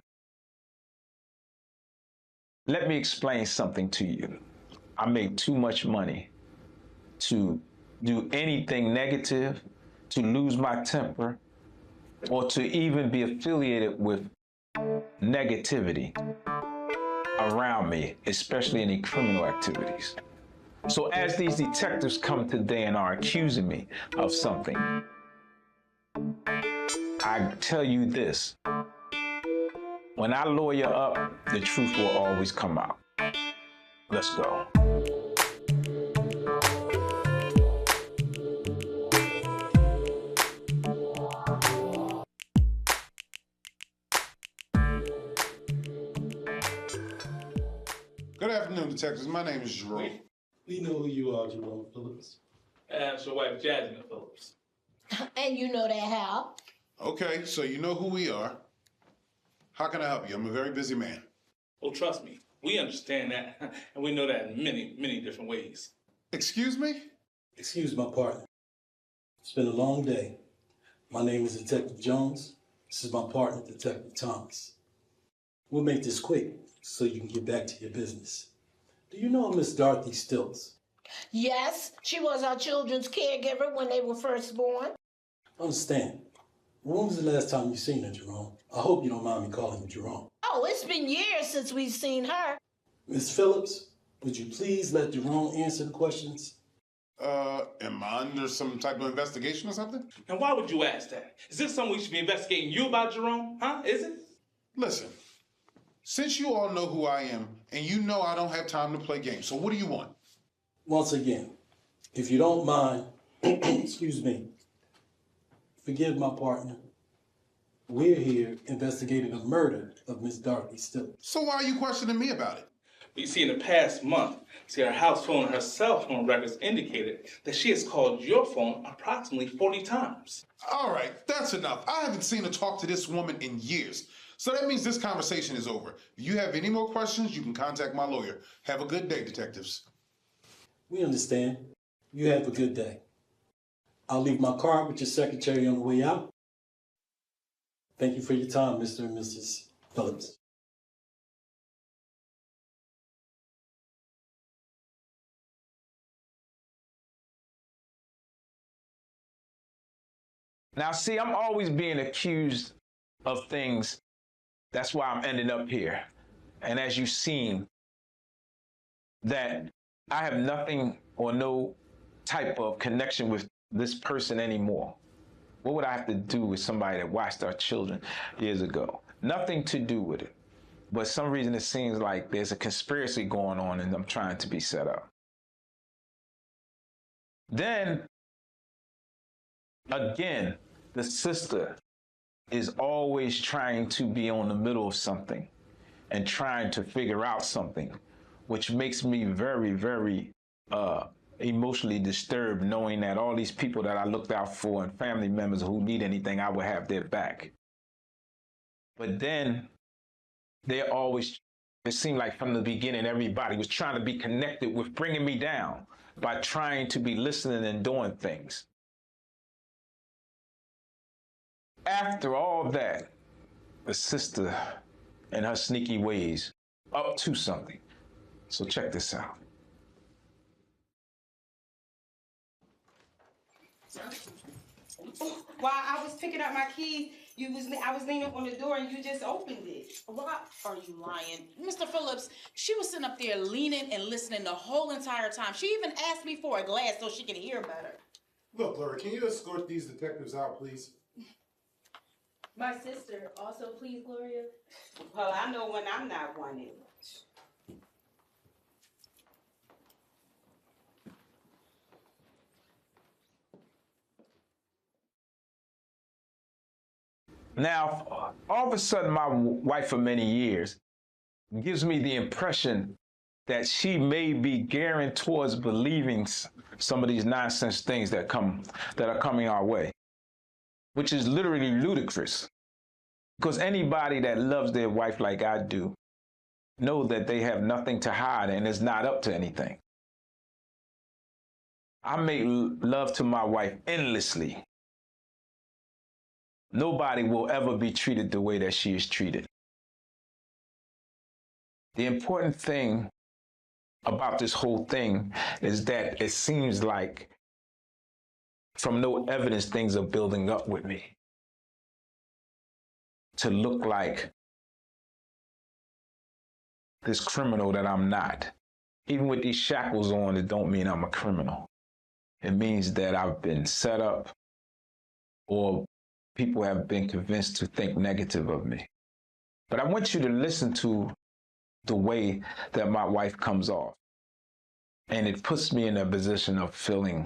Let me explain something to you. I make too much money to do anything negative, to lose my temper, or to even be affiliated with negativity around me, especially any criminal activities. So as these detectives come today and are accusing me of something, I tell you this, when I lawyer up, the truth will always come out. Let's go. Good afternoon, detectives. My name is Jerome. We know who you are, Jerome Phillips. And your wife, Jasmine Phillips. And you know that how? Okay, so you know who we are. How can I help you? I'm a very busy man. Oh, trust me, we understand that, and we know that in many, many different ways. Excuse me? Excuse my partner. It's been a long day. My name is Detective Jones. This is my partner, Detective Thomas. We'll make this quick so you can get back to your business. Do you know Miss Dorothy Stilts? Yes, she was our children's caregiver when they were first born. I understand. When was the last time you seen her, Jerome? I hope you don't mind me calling you Jerome. Oh, it's been years since we've seen her. Ms. Phillips, would you please let Jerome answer the questions? Am I under some type of investigation or something? And why would you ask that? Is this something we should be investigating you about, Jerome? Huh? Is it? Listen, since you all know who I am, and you know I don't have time to play games, so what do you want? Once again, if you don't mind, excuse me, forgive my partner. We're here investigating a murder of Miss Dorothy Stillers. So why are you questioning me about it? You see, in the past month, her house phone and her cell phone records indicated that she has called your phone approximately 40 times. All right, that's enough. I haven't seen her talk to this woman in years. So that means this conversation is over. If you have any more questions, you can contact my lawyer. Have a good day, detectives. We understand. You have a good day. I'll leave my card with your secretary on the way out. Thank you for your time, Mr. and Mrs. Phillips. Now, see, I'm always being accused of things. That's why I'm ending up here. And as you've seen, that I have nothing or no type of connection with this person anymore. What would I have to do with somebody that watched our children years ago? Nothing to do with it. But some reason it seems like there's a conspiracy going on and I'm trying to be set up. Then, again, the sister is always trying to be on the middle of something and trying to figure out something, which makes me very, very emotionally disturbed, knowing that all these people that I looked out for and family members who need anything, I would have their back. But then they're always, it seemed like from the beginning, everybody was trying to be connected with bringing me down by trying to be listening and doing things. After all that, the sister and her sneaky ways up to something. So check this out. While I was picking up my keys, I was leaning on the door and you just opened it. Why are you lying? Mr. Phillips, she was sitting up there leaning and listening the whole entire time. She even asked me for a glass so she can hear better. Look, Laura, can you escort these detectives out, please? My sister, also please, Gloria. Well, I know when I'm not wanted. Now, all of a sudden, my wife for many years gives me the impression that she may be gearing towards believing some of these nonsense things that are coming our way, which is literally ludicrous. Because anybody that loves their wife like I do know that they have nothing to hide and is not up to anything. I make love to my wife endlessly. Nobody will ever be treated the way that she is treated. The important thing about this whole thing is that it seems like from no evidence things are building up with me to look like this criminal that I'm not. Even with these shackles on, it don't mean I'm a criminal. It means that I've been set up or people have been convinced to think negative of me. But I want you to listen to the way that my wife comes off. And it puts me in a position of feeling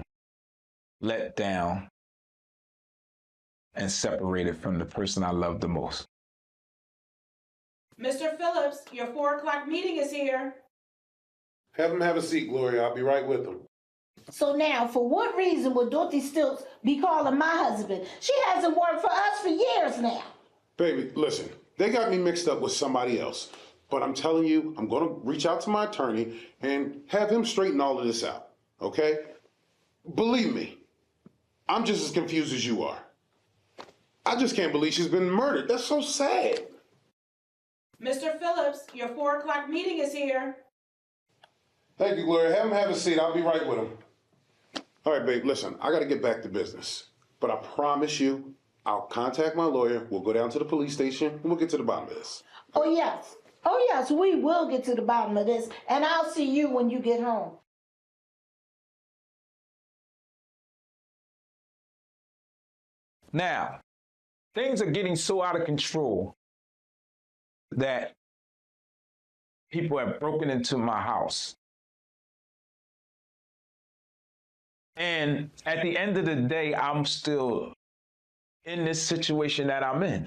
let down and separated from the person I love the most. Mr. Phillips, your 4 o'clock meeting is here. Have them have a seat, Gloria. I'll be right with them. So now, for what reason would Dorothy Stilts be calling my husband? She hasn't worked for us for years now. Baby, listen, they got me mixed up with somebody else. But I'm telling you, I'm going to reach out to my attorney and have him straighten all of this out, okay? Believe me, I'm just as confused as you are. I just can't believe she's been murdered. That's so sad. Mr. Phillips, your 4 o'clock meeting is here. Thank you, Gloria. Have him have a seat. I'll be right with him. All right, babe, listen, I got to get back to business. But I promise you, I'll contact my lawyer. We'll go down to the police station and we'll get to the bottom of this. Oh, yes. Oh, yes, we will get to the bottom of this, and I'll see you when you get home. Now, things are getting so out of control that people have broken into my house. And at the end of the day, I'm still in this situation that I'm in.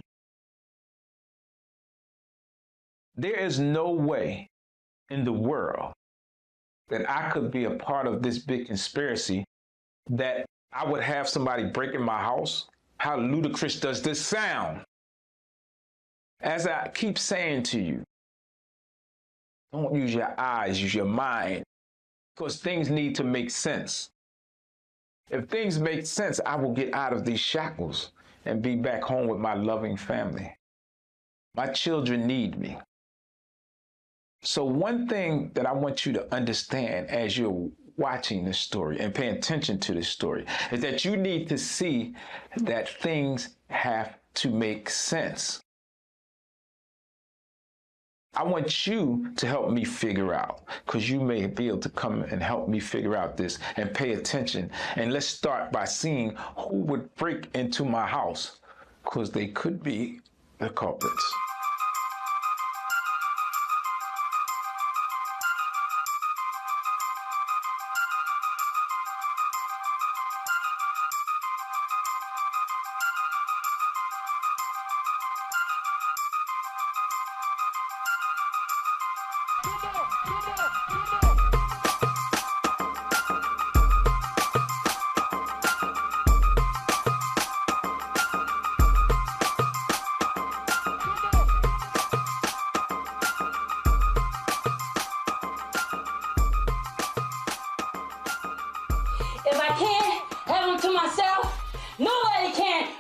There is no way in the world that I could be a part of this big conspiracy that I would have somebody break in my house. How ludicrous does this sound? As I keep saying to you, don't use your eyes, use your mind, because things need to make sense. If things make sense, I will get out of these shackles and be back home with my loving family. My children need me. So one thing that I want you to understand as you're watching this story and paying attention to this story is that you need to see that things have to make sense. I want you to help me figure out, because you may be able to come and help me figure out this and pay attention. And let's start by seeing who would break into my house, because they could be the culprits. If I can't have them to myself, nobody can.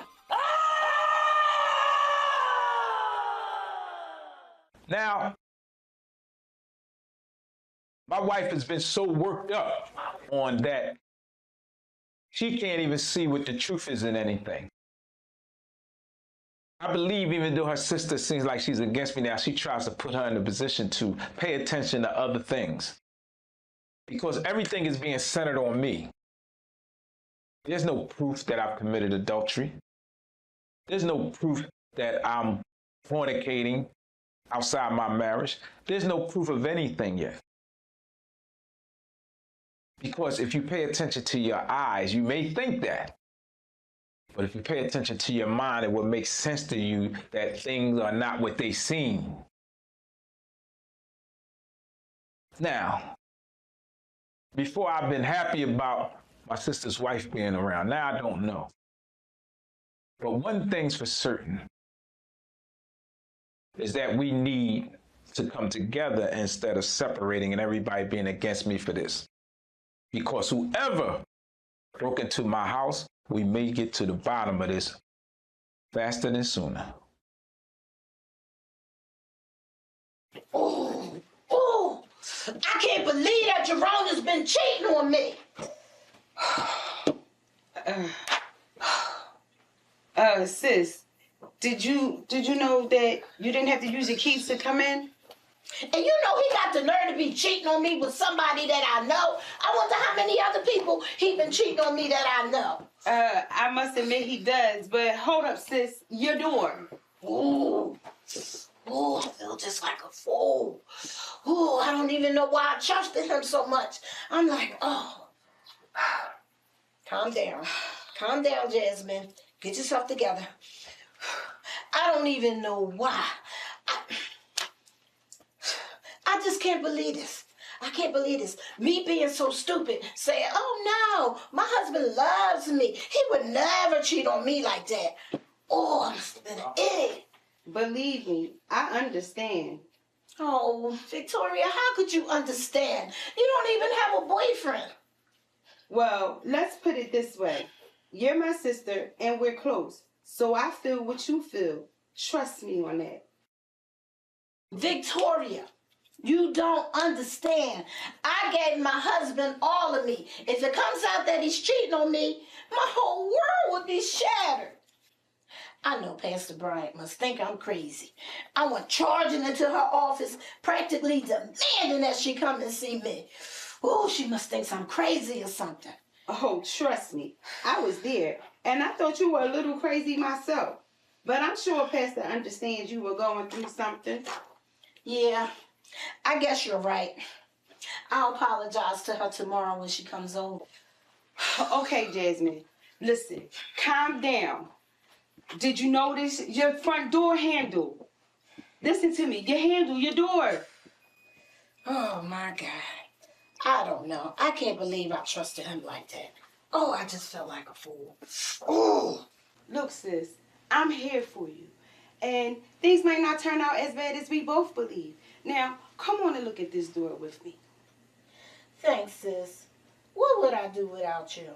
Now, my wife has been so worked up on that, she can't even see what the truth is in anything. I believe even though her sister seems like she's against me now, she tries to put her in a position to pay attention to other things. Because everything is being centered on me. There's no proof that I've committed adultery. There's no proof that I'm fornicating outside my marriage. There's no proof of anything yet. Because if you pay attention to your eyes, you may think that. But if you pay attention to your mind, it will make sense to you that things are not what they seem. Now, before I've been happy about my sister's wife being around. Now I don't know. But one thing's for certain is that we need to come together instead of separating and everybody being against me for this. Because whoever broke into my house, we may get to the bottom of this faster than sooner. Oh, I can't believe that Jerome has been cheating on me. Sis, did you know that you didn't have to use your keys to come in? And you know he got the nerve to be cheating on me with somebody that I know. I wonder how many other people he been cheating on me that I know. I must admit he does, but hold up, sis, your door. Ooh, I feel just like a fool. Ooh, I don't even know why I trusted him so much. I'm like, oh. Calm down. Calm down, Jasmine. Get yourself together. I don't even know why. I just can't believe this. I can't believe this. Me being so stupid, saying, oh no, my husband loves me. He would never cheat on me like that. Oh, I must have been an idiot. Believe me, I understand. Oh, Victoria, how could you understand? You don't even have a boyfriend. Well, let's put it this way. You're my sister and we're close. So I feel what you feel. Trust me on that. Victoria, you don't understand. I gave my husband all of me. If it comes out that he's cheating on me, my whole world would be shattered. I know Pastor Bryant must think I'm crazy. I went charging into her office, practically demanding that she come and see me. Oh, she must think I'm crazy or something. Oh, trust me, I was there, and I thought you were a little crazy myself. But I'm sure Pastor understands you were going through something. Yeah, I guess you're right. I'll apologize to her tomorrow when she comes over. Okay, Jasmine, listen, calm down. Did you notice your front door handle? Listen to me, your handle, your door. Oh, my God. I don't know. I can't believe I trusted him like that. Oh, I just felt like a fool. Oh. Look, sis, I'm here for you. And things might not turn out as bad as we both believe. Now, come on and look at this door with me. Thanks, sis. What would I do without you?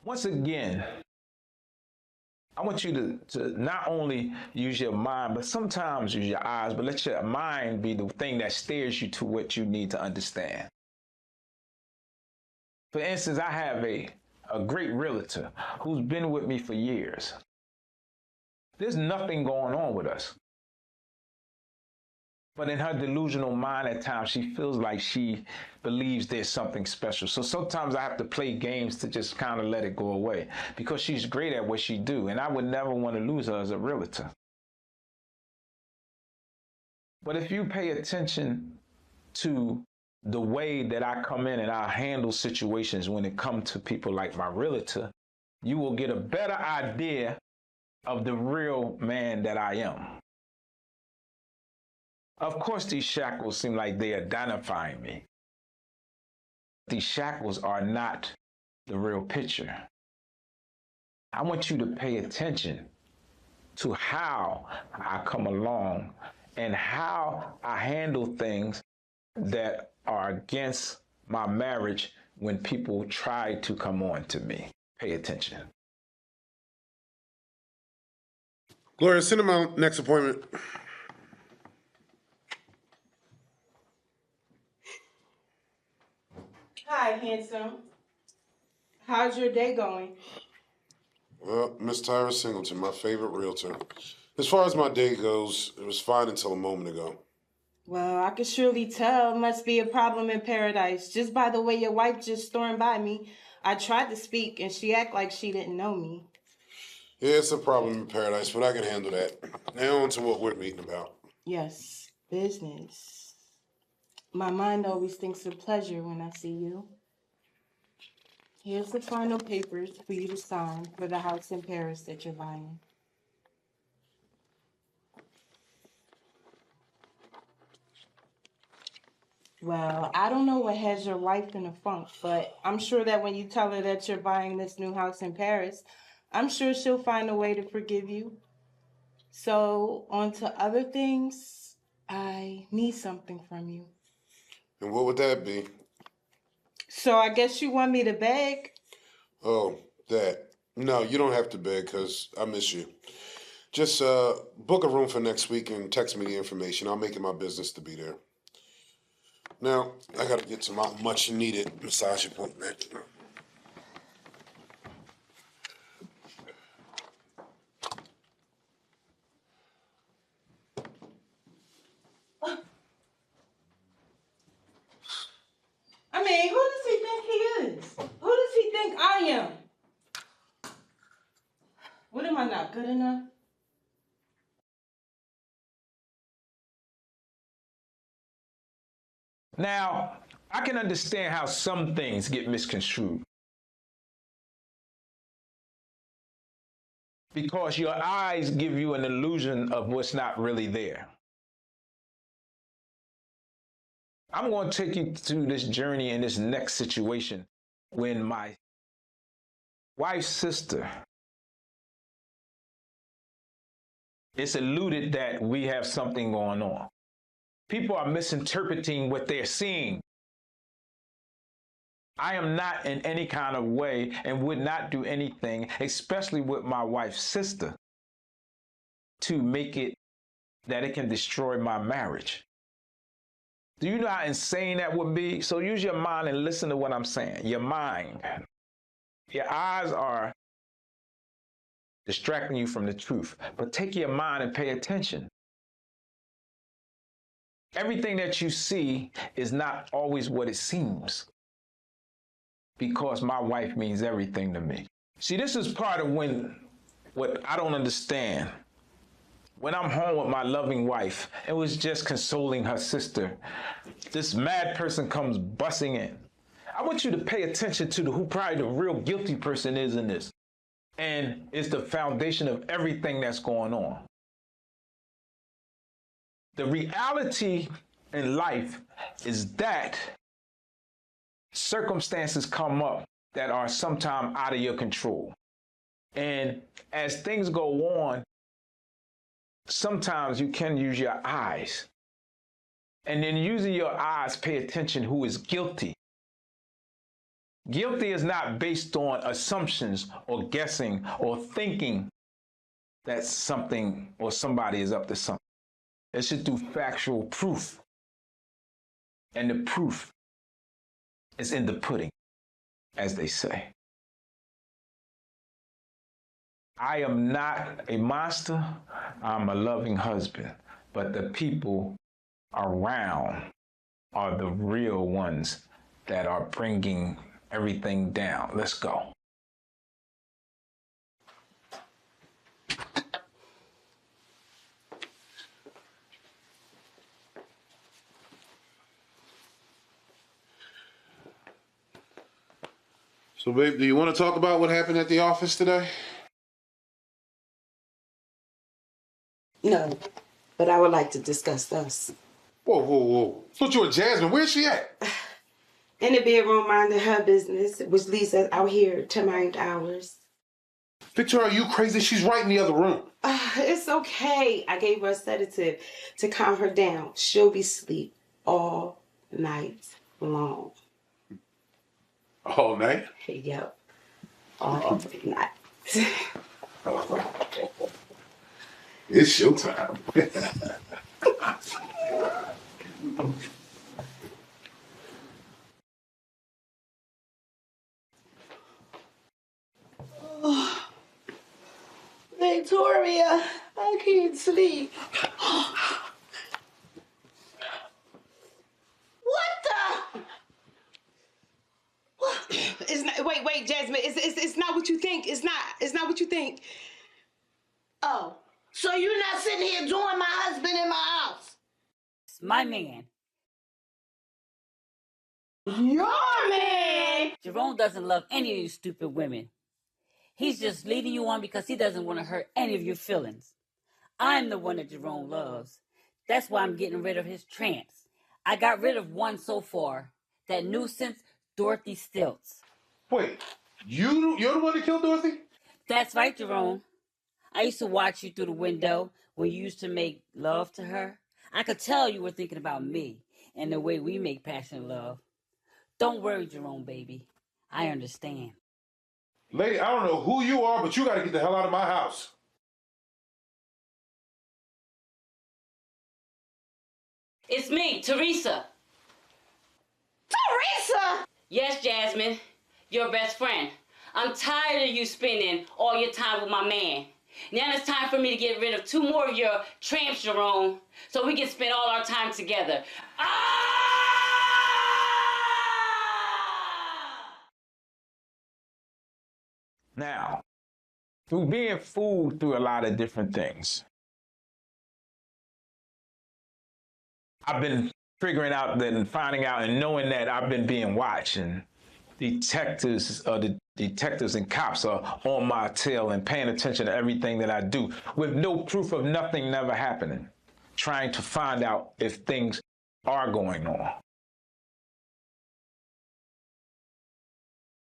Once again, I want you to not only use your mind, but sometimes use your eyes, but let your mind be the thing that steers you to what you need to understand. For instance, I have a great realtor who's been with me for years. There's nothing going on with us. But in her delusional mind at times, she feels like she believes there's something special. So sometimes I have to play games to just kind of let it go away because she's great at what she do. And I would never want to lose her as a realtor. But if you pay attention to the way that I come in and I handle situations when it comes to people like my realtor, you will get a better idea of the real man that I am. Of course, these shackles seem like they're identifying me. These shackles are not the real picture. I want you to pay attention to how I come along and how I handle things that are against my marriage when people try to come on to me. Pay attention. Gloria, send him my next appointment. Hi, handsome. How's your day going? Well, Miss Tyra Singleton, my favorite realtor. As far as my day goes, it was fine until a moment ago. Well, I could surely tell it must be a problem in paradise just by the way your wife just stormed by me. I tried to speak and she acted like she didn't know me. Yeah, it's a problem in paradise, but I can handle that. Now on to what we're meeting about. Yes, business. My mind always thinks of pleasure when I see you. Here's the final papers for you to sign for the house in Paris that you're buying. Well, I don't know what has your wife in a funk, but I'm sure that when you tell her that you're buying this new house in Paris, I'm sure she'll find a way to forgive you. So, on to other things. I need something from you. And what would that be? So, I guess you want me to beg? Oh, that. No, you don't have to beg, because I miss you. Just book a room for next week and text me the information. I'll make it my business to be there. Now, I got to get to my much-needed massage appointment. I mean, who does he think he is? Who does he think I am? What, am I not good enough? Now, I can understand how some things get misconstrued. Because your eyes give you an illusion of what's not really there. I'm going to take you through this journey in this next situation when my wife's sister, it's alluded that we have something going on. People are misinterpreting what they're seeing. I am not in any kind of way and would not do anything, especially with my wife's sister, to make it that it can destroy my marriage. Do you know how insane that would be? So use your mind and listen to what I'm saying. Your mind. Your eyes are distracting you from the truth, but take your mind and pay attention. Everything that you see is not always what it seems, because my wife means everything to me. See, this is part of what I don't understand. When I'm home with my loving wife and was just consoling her sister, this mad person comes busting in. I want you to pay attention to who probably the real guilty person is in this. And it's the foundation of everything that's going on. The reality in life is that circumstances come up that are sometimes out of your control. And as things go on, sometimes you can use your eyes. And then using your eyes, pay attention who is guilty. Guilty is not based on assumptions or guessing or thinking that something or somebody is up to something. It should do factual proof. And the proof is in the pudding, as they say. I am not a monster. I'm a loving husband. But the people around are the real ones that are bringing everything down. Let's go. So, babe, do you want to talk about what happened at the office today? No, but I would like to discuss us. Whoa, whoa, whoa. I thought you were Jasmine. Where's she at? In the bedroom minding her business, which leads us out here to mind ours. Victoria, are you crazy? She's right in the other room. It's okay. I gave her a sedative to calm her down. She'll be asleep all night long. All night? Yep. All night. It's showtime. Victoria, I can't sleep. It's not, wait, Jasmine. It's not what you think. It's not what you think. Oh, so you're not sitting here doing my husband in my house? It's my man. Your man? Jerome doesn't love any of you stupid women. He's just leading you on because he doesn't want to hurt any of your feelings. I'm the one that Jerome loves. That's why I'm getting rid of his tramps. I got rid of one so far. That nuisance, Dorothy Stilts. Wait, you're the one that killed Dorothy? That's right, Jerome. I used to watch you through the window when you used to make love to her. I could tell you were thinking about me and the way we make passionate love. Don't worry, Jerome, baby. I understand. Lady, I don't know who you are, but you got to get the hell out of my house. It's me, Teresa. Teresa? Yes, Jasmine, your best friend. I'm tired of you spending all your time with my man. Now it's time for me to get rid of 2 more of your tramps, Jerome, so we can spend all our time together. Now, through being fooled through a lot of different things, I've been figuring out that and finding out and knowing that I've been being watched, and the detectives and cops are on my tail and paying attention to everything that I do with no proof of nothing never happening, trying to find out if things are going on.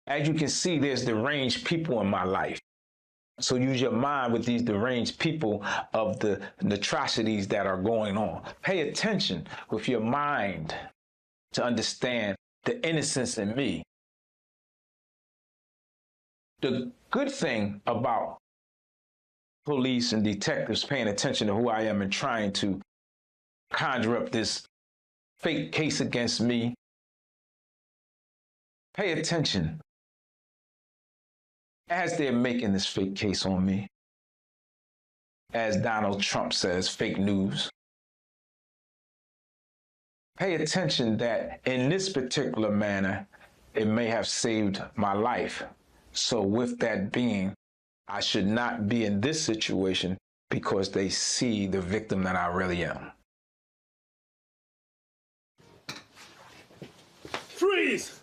As you can see, there's deranged people in my life. So use your mind with these deranged people of the atrocities that are going on. Pay attention with your mind to understand the innocence in me. The good thing about police and detectives paying attention to who I am and trying to conjure up this fake case against me, pay attention as they're making this fake case on me. As Donald Trump says, fake news. Pay attention that in this particular manner, it may have saved my life. So with that being, I should not be in this situation because they see the victim that I really am. Freeze!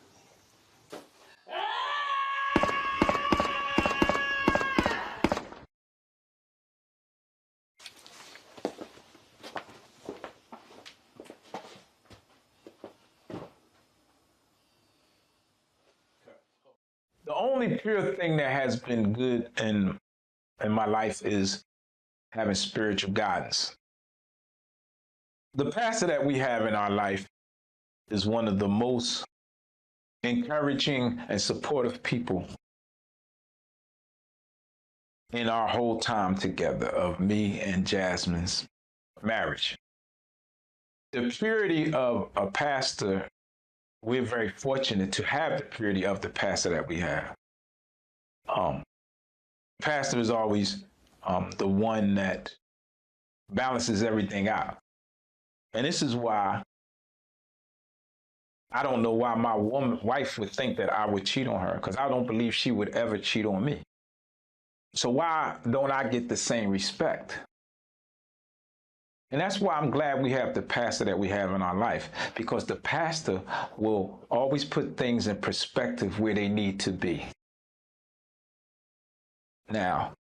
The only pure thing that has been good in my life is having spiritual guidance. The pastor that we have in our life is one of the most encouraging and supportive people in our whole time together of me and Jasmine's marriage. The purity of a pastor, we're very fortunate to have the purity of the pastor that we have. Pastor is always the one that balances everything out. And this is why I don't know why my wife would think that I would cheat on her, because I don't believe she would ever cheat on me. So why don't I get the same respect? And that's why I'm glad we have the pastor that we have in our life, because the pastor will always put things in perspective where they need to be. Now,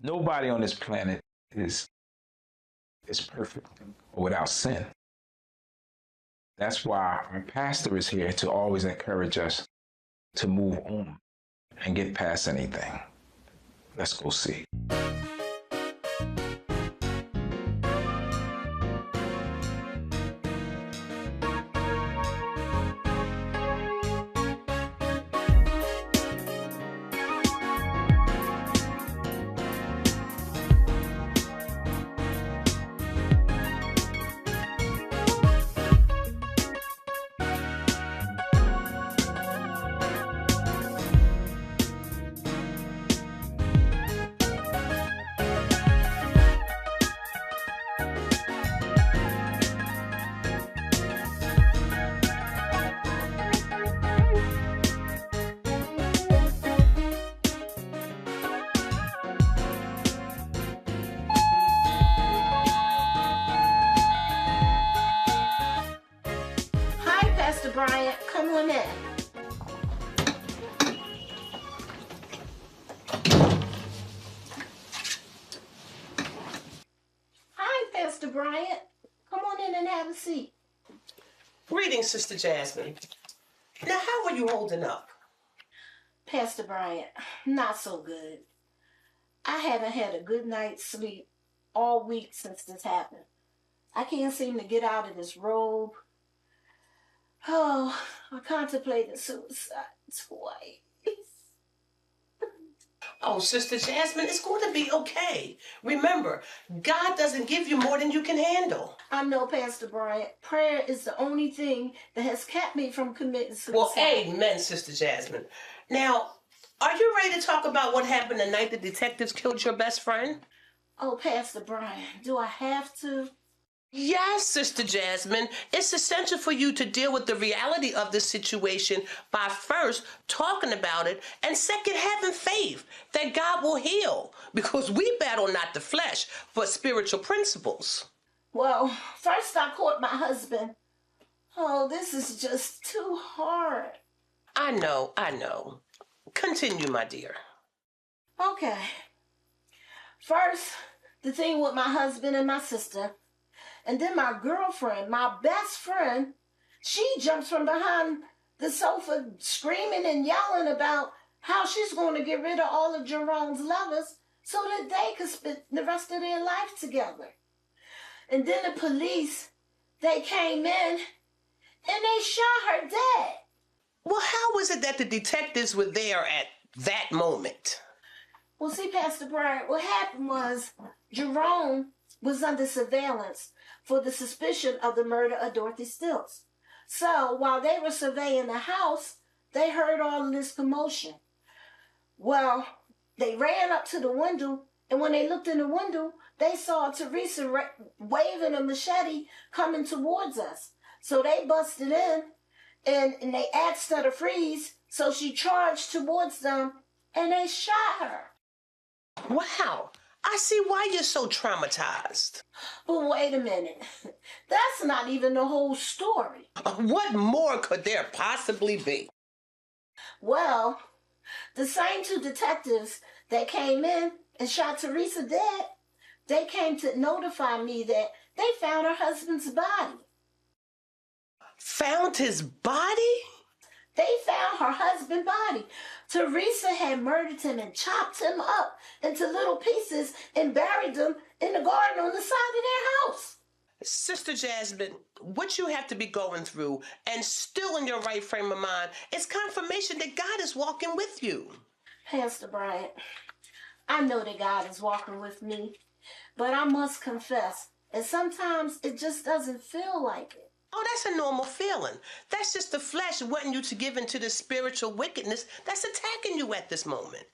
nobody on this planet is perfect or without sin. That's why our pastor is here to always encourage us to move on and get past anything. Let's go see. Pastor Bryant, come on in. Hi, Pastor Bryant. Come on in and have a seat. Greetings, Sister Jasmine. Now, how are you holding up? Pastor Bryant, not so good. I haven't had a good night's sleep all week since this happened. I can't seem to get out of this robe. Oh, I contemplated suicide twice. Oh, Sister Jasmine, it's going to be okay. Remember, God doesn't give you more than you can handle. I know, Pastor Bryant. Prayer is the only thing that has kept me from committing suicide. Well, amen, Sister Jasmine. Now, are you ready to talk about what happened the night the detectives killed your best friend? Oh, Pastor Bryant, do I have to? Yes, Sister Jasmine. It's essential for you to deal with the reality of this situation by first talking about it and second having faith that God will heal, because we battle not the flesh but spiritual principles. Well, first I caught my husband. Oh, this is just too hard. I know. Continue, my dear. Okay. First, the thing with my husband and my sister. And then my girlfriend, my best friend, she jumps from behind the sofa screaming and yelling about how she's going to get rid of all of Jerome's lovers so that they could spend the rest of their life together. And then the police, they came in and they shot her dead. Well, how was it that the detectives were there at that moment? Well, see, Pastor Bryant, what happened was Jerome, was under surveillance for the suspicion of the murder of Dorothy Stilts. So while they were surveying the house, they heard all of this commotion. Well, they ran up to the window, and when they looked in the window, they saw Teresa waving a machete coming towards us. So they busted in, and they asked her to freeze, so she charged towards them, and they shot her. Wow. I see why you're so traumatized. But wait a minute. That's not even the whole story. What more could there possibly be? Well, the same two detectives that came in and shot Teresa dead, they came to notify me that they found her husband's body. Found his body? They found her husband's body. Teresa had murdered him and chopped him up into little pieces and buried them in the garden on the side of their house. Sister Jasmine, what you have to be going through and still in your right frame of mind is confirmation that God is walking with you. Pastor Bryant, I know that God is walking with me, but I must confess that sometimes it just doesn't feel like it. Oh, that's a normal feeling. That's just the flesh wanting you to give into the spiritual wickedness that's attacking you at this moment.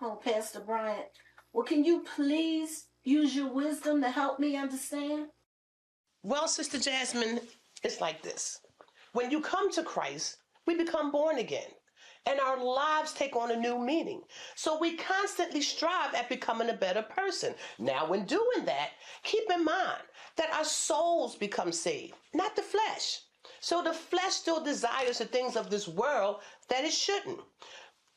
Oh, Pastor Bryant, well, can you please use your wisdom to help me understand? Well, Sister Jasmine, it's like this. When you come to Christ, we become born again, and our lives take on a new meaning. So we constantly strive at becoming a better person. Now, in doing that, keep in mind that our souls become saved, not the flesh. So the flesh still desires the things of this world that it shouldn't.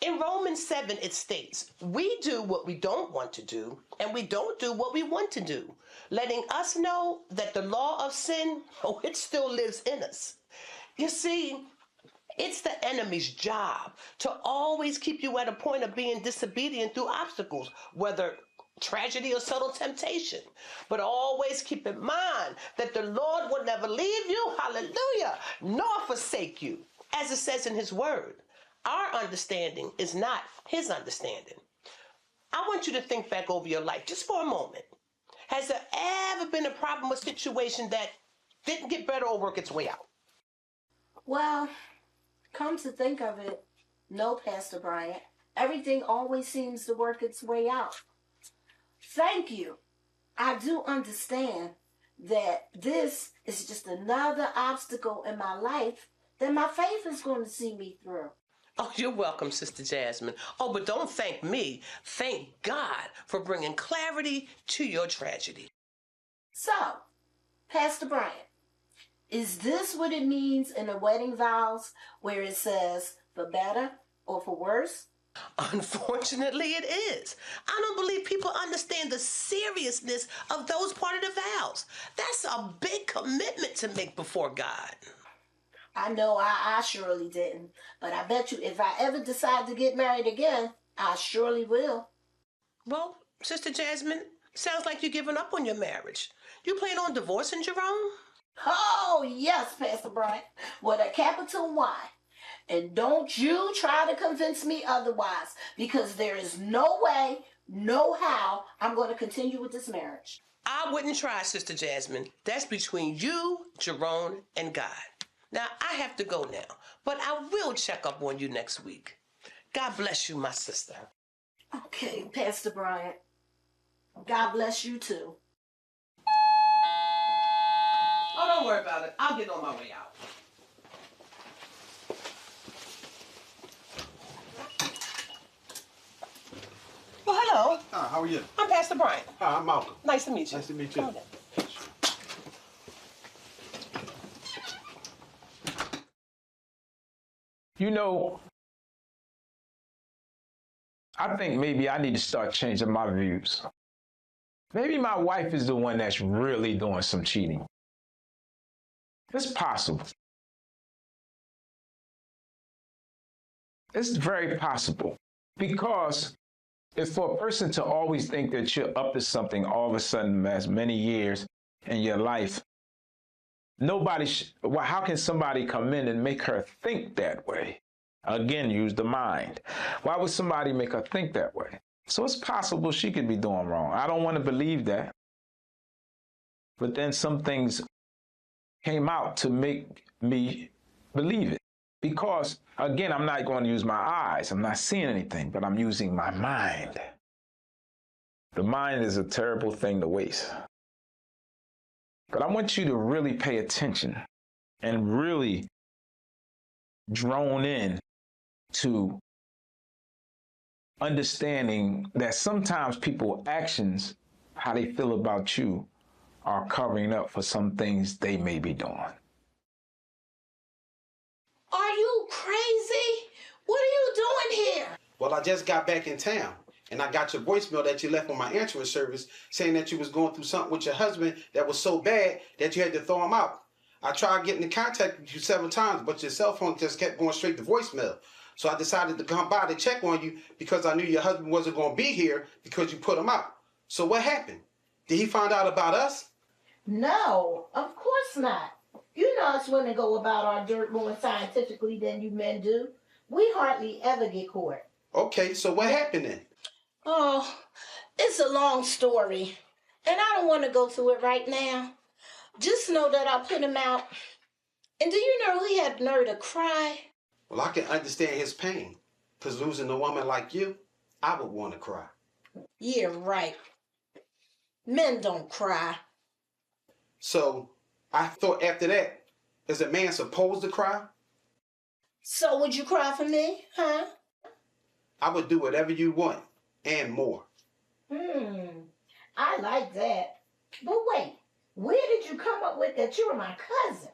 In Romans 7, it states, we do what we don't want to do, and we don't do what we want to do, letting us know that the law of sin, it still lives in us. You see, it's the enemy's job to always keep you at a point of being disobedient through obstacles, whether tragedy or subtle temptation. But always keep in mind that the Lord will never leave you, hallelujah, nor forsake you, as it says in his word. Our understanding is not his understanding. I want you to think back over your life just for a moment. Has there ever been a problem or situation that didn't get better or work its way out? Well, come to think of it, no, Pastor Bryant. Everything always seems to work its way out. Thank you. I do understand that this is just another obstacle in my life that my faith is going to see me through. Oh, you're welcome, Sister Jasmine. Oh, but don't thank me. Thank God for bringing clarity to your tragedy. So, Pastor Bryant, is this what it means in the wedding vows where it says for better or for worse? Unfortunately, it is. I don't believe people understand the seriousness of those part of the vows. That's a big commitment to make before God. I know I surely didn't, but I bet you if I ever decide to get married again, I surely will. Well, Sister Jasmine, sounds like you're giving up on your marriage. You plan on divorcing Jerome? Oh, yes, Pastor Bryant, with a capital Y. And don't you try to convince me otherwise, because there is no way, no how I'm going to continue with this marriage. I wouldn't try, Sister Jasmine. That's between you, Jerome, and God. Now, I have to go now, but I will check up on you next week. God bless you, my sister. Okay, Pastor Bryant. God bless you, too. Oh, don't worry about it. I'll get on my way out. Well, hello. Hi, how are you? I'm Pastor Bryant. Hi, I'm Malcolm. Nice to meet you. Nice to meet you. Come on in. You know, I think maybe I need to start changing my views. Maybe my wife is the one that's really doing some cheating. It's possible. It's very possible. Because if for a person to always think that you're up to something all of a sudden as many years in your life, well, how can somebody come in and make her think that way? Again, use the mind. Why would somebody make her think that way? So it's possible she could be doing wrong. I don't want to believe that. But then some things came out to make me believe it. Because, again, I'm not going to use my eyes. I'm not seeing anything, but I'm using my mind. The mind is a terrible thing to waste. But I want you to really pay attention and really drone in to understanding that sometimes people's actions, how they feel about you, are covering up for some things they may be doing. Are you crazy? What are you doing here? Well, I just got back in town, and I got your voicemail that you left on my answering service saying that you was going through something with your husband that was so bad that you had to throw him out. I tried getting in contact with you several times, but your cell phone just kept going straight to voicemail. So I decided to come by to check on you because I knew your husband wasn't going to be here because you put him out. So what happened? Did he find out about us? No, of course not. You know us women go about our dirt more scientifically than you men do. We hardly ever get caught. Okay, so what happened then? Oh, it's a long story, and I don't want to go through it right now. Just know that I put him out. And do you know he had nerve to cry? Well, I can understand his pain, because losing a woman like you, I would want to cry. Yeah, right. Men don't cry. So I thought after that, is a man supposed to cry? So would you cry for me, huh? I would do whatever you want and more. I like that. But wait, where did you come up with that you're my cousin?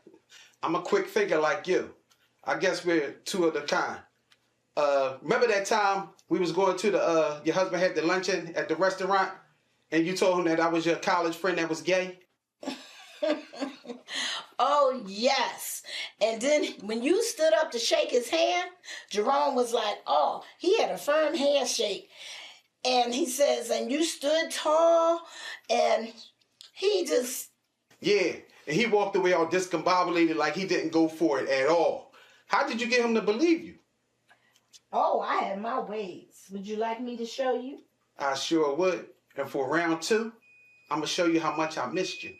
I'm a quick thinker like you. I guess we're two of the kind. Remember that time we was going to the, your husband had the luncheon at the restaurant and you told him that I was your college friend that was gay? Oh, yes. And then when you stood up to shake his hand, Jerome was like, oh, he had a firm handshake. And he says, and you stood tall, and he just... Yeah, and he walked away all discombobulated like he didn't go for it at all. How did you get him to believe you? Oh, I have my ways. Would you like me to show you? I sure would. And for round 2, I'm going to show you how much I missed you.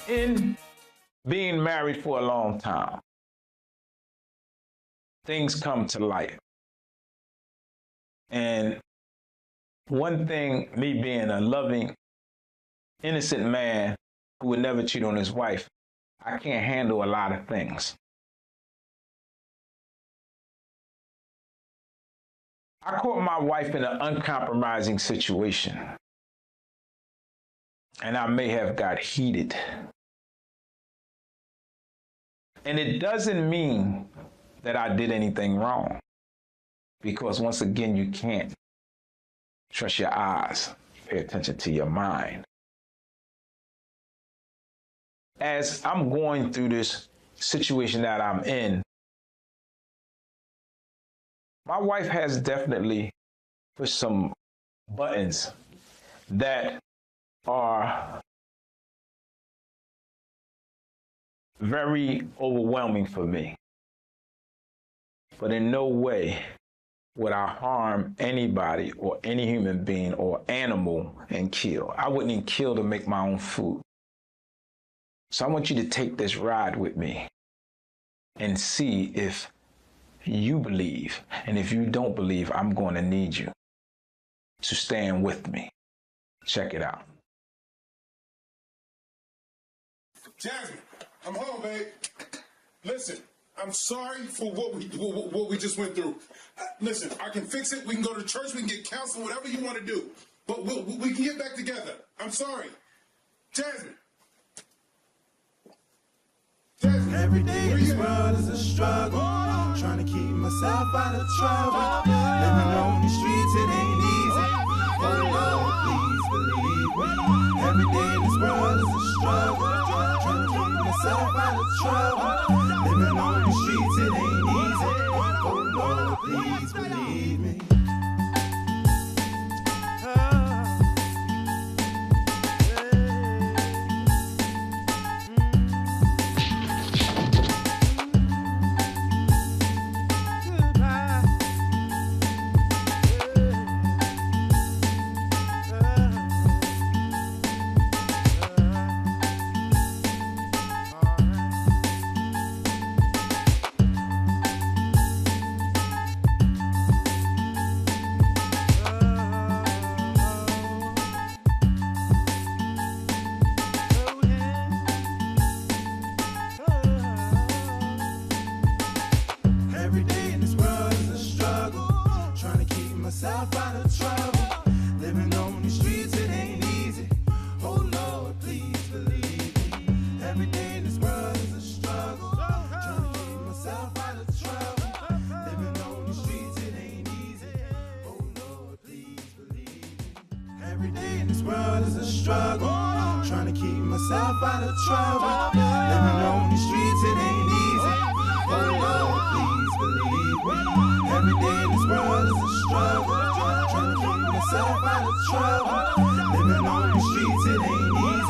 In being married for a long time, things come to light. And one thing, me being a loving, innocent man who would never cheat on his wife, I can't handle a lot of things. I caught my wife in an uncompromising situation, and I may have got heated. And it doesn't mean that I did anything wrong, because once again, you can't trust your eyes, pay attention to your mind. As I'm going through this situation that I'm in, my wife has definitely pushed some buttons that are very overwhelming for me. But in no way would I harm anybody or any human being or animal and kill. I wouldn't even kill to make my own food. So I want you to take this ride with me and see if you believe. And if you don't believe, I'm going to need you to stand with me. Check it out. Jasmine, I'm home, babe. Listen, I'm sorry for what we just went through. Listen, I can fix it. We can go to church. We can get counsel, whatever you want to do. But we can get back together. I'm sorry. Jasmine. Every day in this world is a struggle. Trying to keep myself out of trouble. Living on these streets, it ain't easy. Oh Lord, please believe me. Every day in this world is a struggle. Trying to keep myself out of trouble. Living on these streets, it ain't easy. Oh Lord, please believe me. myself out of trouble. Living on these streets, it ain't easy. Oh Lord, please believe me. Every day in this world is a struggle. Trying to keep myself out of trouble. Living on these streets, it ain't easy.